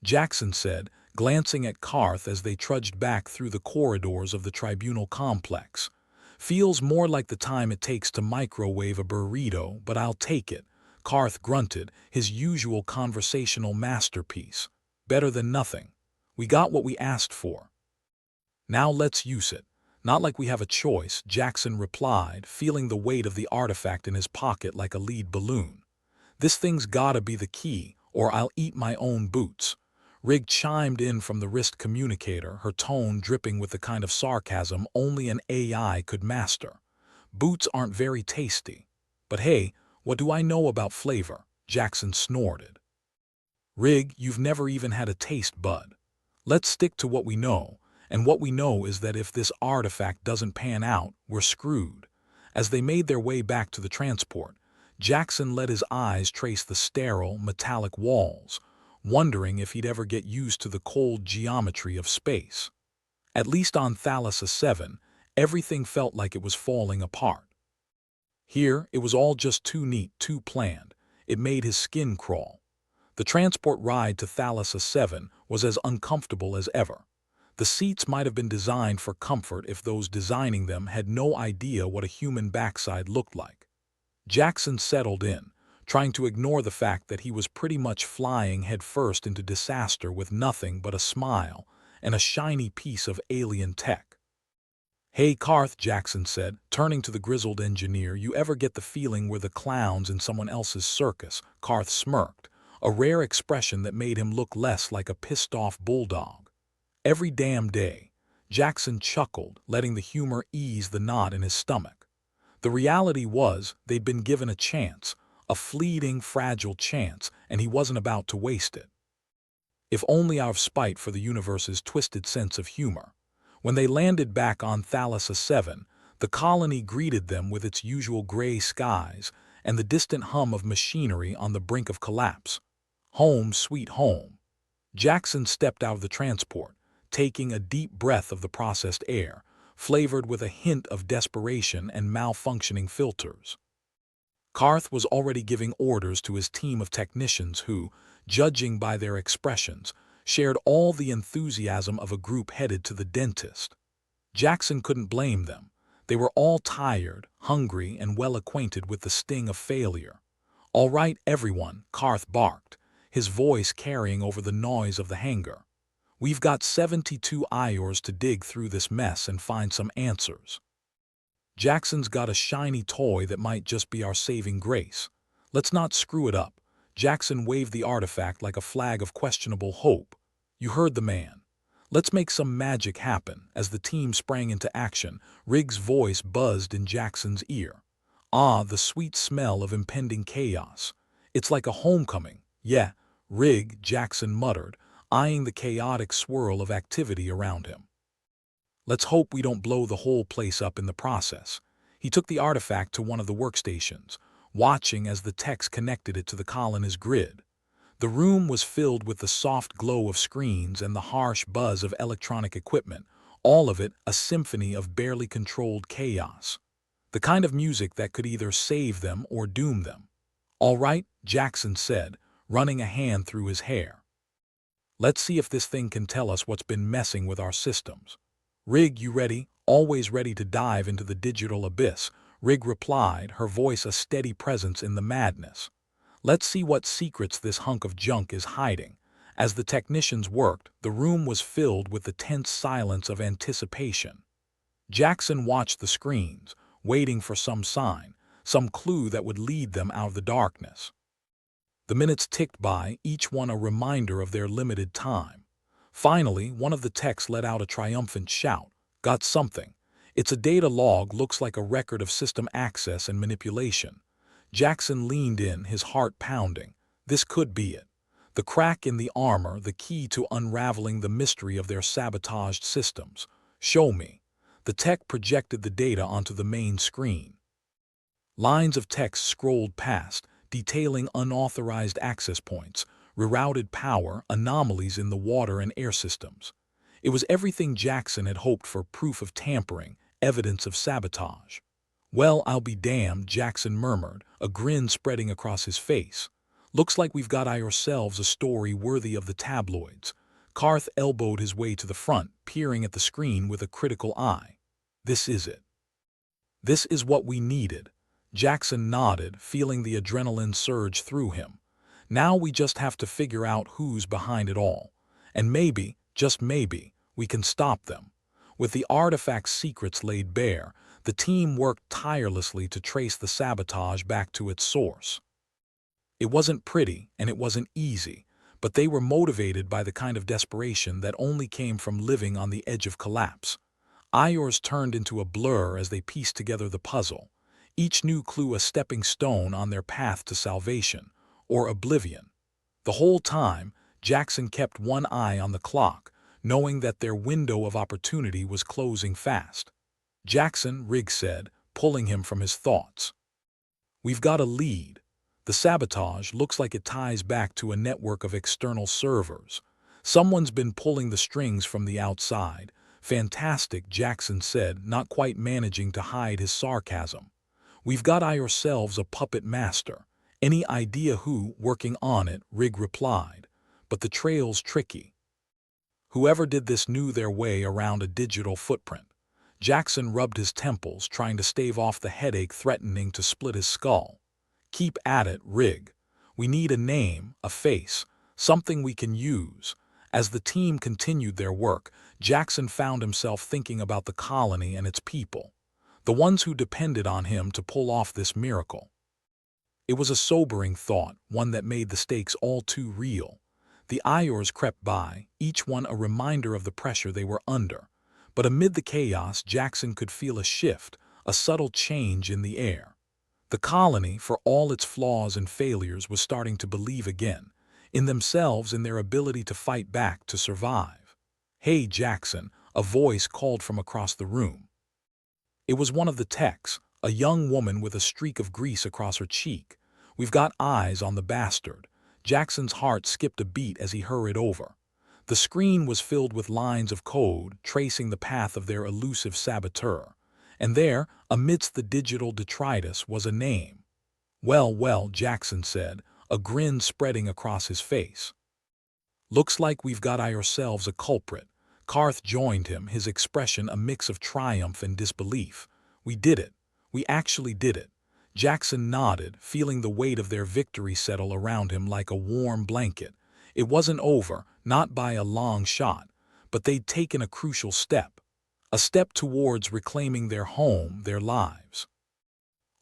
Jackson said, glancing at Karth as they trudged back through the corridors of the tribunal complex. "Feels more like the time it takes to microwave a burrito, but I'll take it," Karth grunted, his usual conversational masterpiece. "Better than nothing. We got what we asked for. Now let's use it." "Not like we have a choice," Jackson replied, feeling the weight of the artifact in his pocket like a lead balloon. "This thing's gotta be the key, or I'll eat my own boots." Rigg chimed in from the wrist communicator, her tone dripping with the kind of sarcasm only an AI could master. "Boots aren't very tasty. But hey, what do I know about flavor?" Jackson snorted. "Rigg, you've never even had a taste bud. Let's stick to what we know. And what we know is that if this artifact doesn't pan out, we're screwed." As they made their way back to the transport, Jackson let his eyes trace the sterile, metallic walls, wondering if he'd ever get used to the cold geometry of space. At least on Thalassa-7, everything felt like it was falling apart. Here, it was all just too neat, too planned. It made his skin crawl. The transport ride to Thalassa-7 was as uncomfortable as ever. The seats might have been designed for comfort if those designing them had no idea what a human backside looked like. Jackson settled in, trying to ignore the fact that he was pretty much flying headfirst into disaster with nothing but a smile and a shiny piece of alien tech. "Hey, Karth," Jackson said, turning to the grizzled engineer, "you ever get the feeling we're the clowns in someone else's circus?" Karth smirked, a rare expression that made him look less like a pissed-off bulldog. "Every damn day." Jackson chuckled, letting the humor ease the knot in his stomach. The reality was they'd been given a chance, a fleeting, fragile chance, and he wasn't about to waste it. If only out of spite for the universe's twisted sense of humor. When they landed back on Thalassa-7, the colony greeted them with its usual gray skies and the distant hum of machinery on the brink of collapse. Home, sweet home. Jackson stepped out of the transport, taking a deep breath of the processed air, flavored with a hint of desperation and malfunctioning filters. Karth was already giving orders to his team of technicians who, judging by their expressions, shared all the enthusiasm of a group headed to the dentist. Jackson couldn't blame them. They were all tired, hungry, and well acquainted with the sting of failure. "All right, everyone," Karth barked, his voice carrying over the noise of the hangar. "We've got 72 hours to dig through this mess and find some answers. Jackson's got a shiny toy that might just be our saving grace. Let's not screw it up." Jackson waved the artifact like a flag of questionable hope. "You heard the man. Let's make some magic happen." As the team sprang into action, Rig's voice buzzed in Jackson's ear. "Ah, the sweet smell of impending chaos. It's like a homecoming." "Yeah, Rig," Jackson muttered, eyeing the chaotic swirl of activity around him. "Let's hope we don't blow the whole place up in the process." He took the artifact to one of the workstations, watching as the techs connected it to the colony's grid. The room was filled with the soft glow of screens and the harsh buzz of electronic equipment, all of it a symphony of barely controlled chaos. The kind of music that could either save them or doom them. "All right," Jackson said, running a hand through his hair. "Let's see if this thing can tell us what's been messing with our systems." "Rig, you ready?" "Always ready to dive into the digital abyss," Rig replied, her voice a steady presence in the madness. "Let's see what secrets this hunk of junk is hiding." As the technicians worked, the room was filled with the tense silence of anticipation. Jackson watched the screens, waiting for some sign, some clue that would lead them out of the darkness. The minutes ticked by, each one a reminder of their limited time. Finally, one of the techs let out a triumphant shout. "Got something. It's a data log, looks like a record of system access and manipulation." Jackson leaned in, his heart pounding. This could be it. The crack in the armor, the key to unraveling the mystery of their sabotaged systems. "Show me." The tech projected the data onto the main screen. Lines of text scrolled past, detailing unauthorized access points, rerouted power, anomalies in the water and air systems. It was everything Jackson had hoped for: proof of tampering, evidence of sabotage. "Well, I'll be damned," Jackson murmured, a grin spreading across his face. "Looks like we've got ourselves a story worthy of the tabloids." Karth elbowed his way to the front, peering at the screen with a critical eye. "This is it. This is what we needed." Jackson nodded, feeling the adrenaline surge through him. "Now we just have to figure out who's behind it all. And maybe, just maybe, we can stop them." With the artifact's secrets laid bare, the team worked tirelessly to trace the sabotage back to its source. It wasn't pretty, and it wasn't easy, but they were motivated by the kind of desperation that only came from living on the edge of collapse. Hours turned into a blur as they pieced together the puzzle, each new clue a stepping stone on their path to salvation, or oblivion. The whole time, Jackson kept one eye on the clock, knowing that their window of opportunity was closing fast. "Jackson," Rig said, pulling him from his thoughts. "We've got a lead. The sabotage looks like it ties back to a network of external servers. Someone's been pulling the strings from the outside." "Fantastic," Jackson said, not quite managing to hide his sarcasm. "We've got ourselves a puppet master." "Any idea who working on it?" Rig replied. "But the trail's tricky. Whoever did this knew their way around a digital footprint." Jackson rubbed his temples, trying to stave off the headache threatening to split his skull. "Keep at it, Rig. We need a name, a face, something we can use." As the team continued their work, Jackson found himself thinking about the colony and its people, the ones who depended on him to pull off this miracle. It was a sobering thought, one that made the stakes all too real. The Iors crept by, each one a reminder of the pressure they were under. But amid the chaos, Jackson could feel a shift, a subtle change in the air. The colony, for all its flaws and failures, was starting to believe again, in themselves, in their ability to fight back, to survive. "Hey, Jackson," a voice called from across the room. It was one of the techs, a young woman with a streak of grease across her cheek. "We've got eyes on the bastard." Jackson's heart skipped a beat as he hurried over. The screen was filled with lines of code, tracing the path of their elusive saboteur. And there, amidst the digital detritus, was a name. "Well, well," Jackson said, a grin spreading across his face. "Looks like we've got ourselves a culprit." Karth joined him, his expression a mix of triumph and disbelief. "We did it. We actually did it." Jackson nodded, feeling the weight of their victory settle around him like a warm blanket. It wasn't over, not by a long shot, but they'd taken a crucial step. A step towards reclaiming their home, their lives.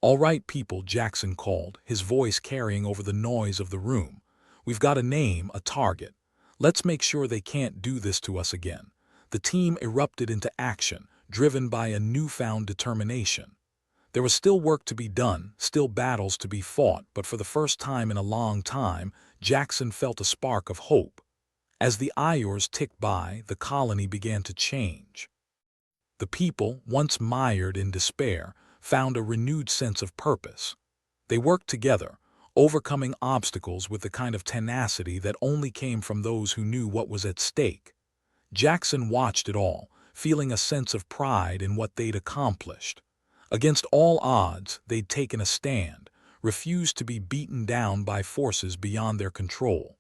"All right, people," Jackson called, his voice carrying over the noise of the room. "We've got a name, a target. Let's make sure they can't do this to us again." The team erupted into action, driven by a newfound determination. There was still work to be done, still battles to be fought, but for the first time in a long time, Jackson felt a spark of hope. As the Iors ticked by, the colony began to change. The people, once mired in despair, found a renewed sense of purpose. They worked together, overcoming obstacles with the kind of tenacity that only came from those who knew what was at stake. Jackson watched it all, feeling a sense of pride in what they'd accomplished. Against all odds, they'd taken a stand, refused to be beaten down by forces beyond their control.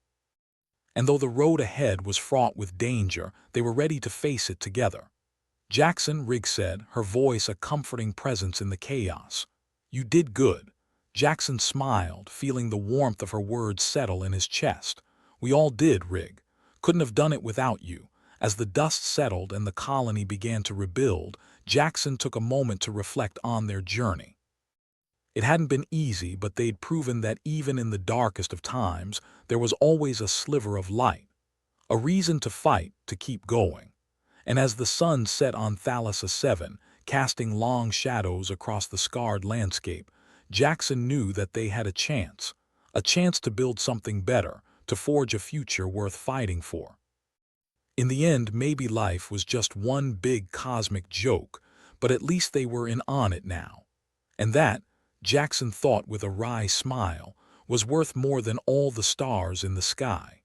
And though the road ahead was fraught with danger, they were ready to face it together. "Jackson," Rig said, her voice a comforting presence in the chaos. "You did good." Jackson smiled, feeling the warmth of her words settle in his chest. "We all did, Rig. Couldn't have done it without you." As the dust settled and the colony began to rebuild, Jackson took a moment to reflect on their journey. It hadn't been easy, but they'd proven that even in the darkest of times, there was always a sliver of light, a reason to fight, to keep going. And as the sun set on Thalassa-7, casting long shadows across the scarred landscape, Jackson knew that they had a chance to build something better, to forge a future worth fighting for. In the end, maybe life was just one big cosmic joke, but at least they were in on it now. And that, Jackson thought with a wry smile, was worth more than all the stars in the sky.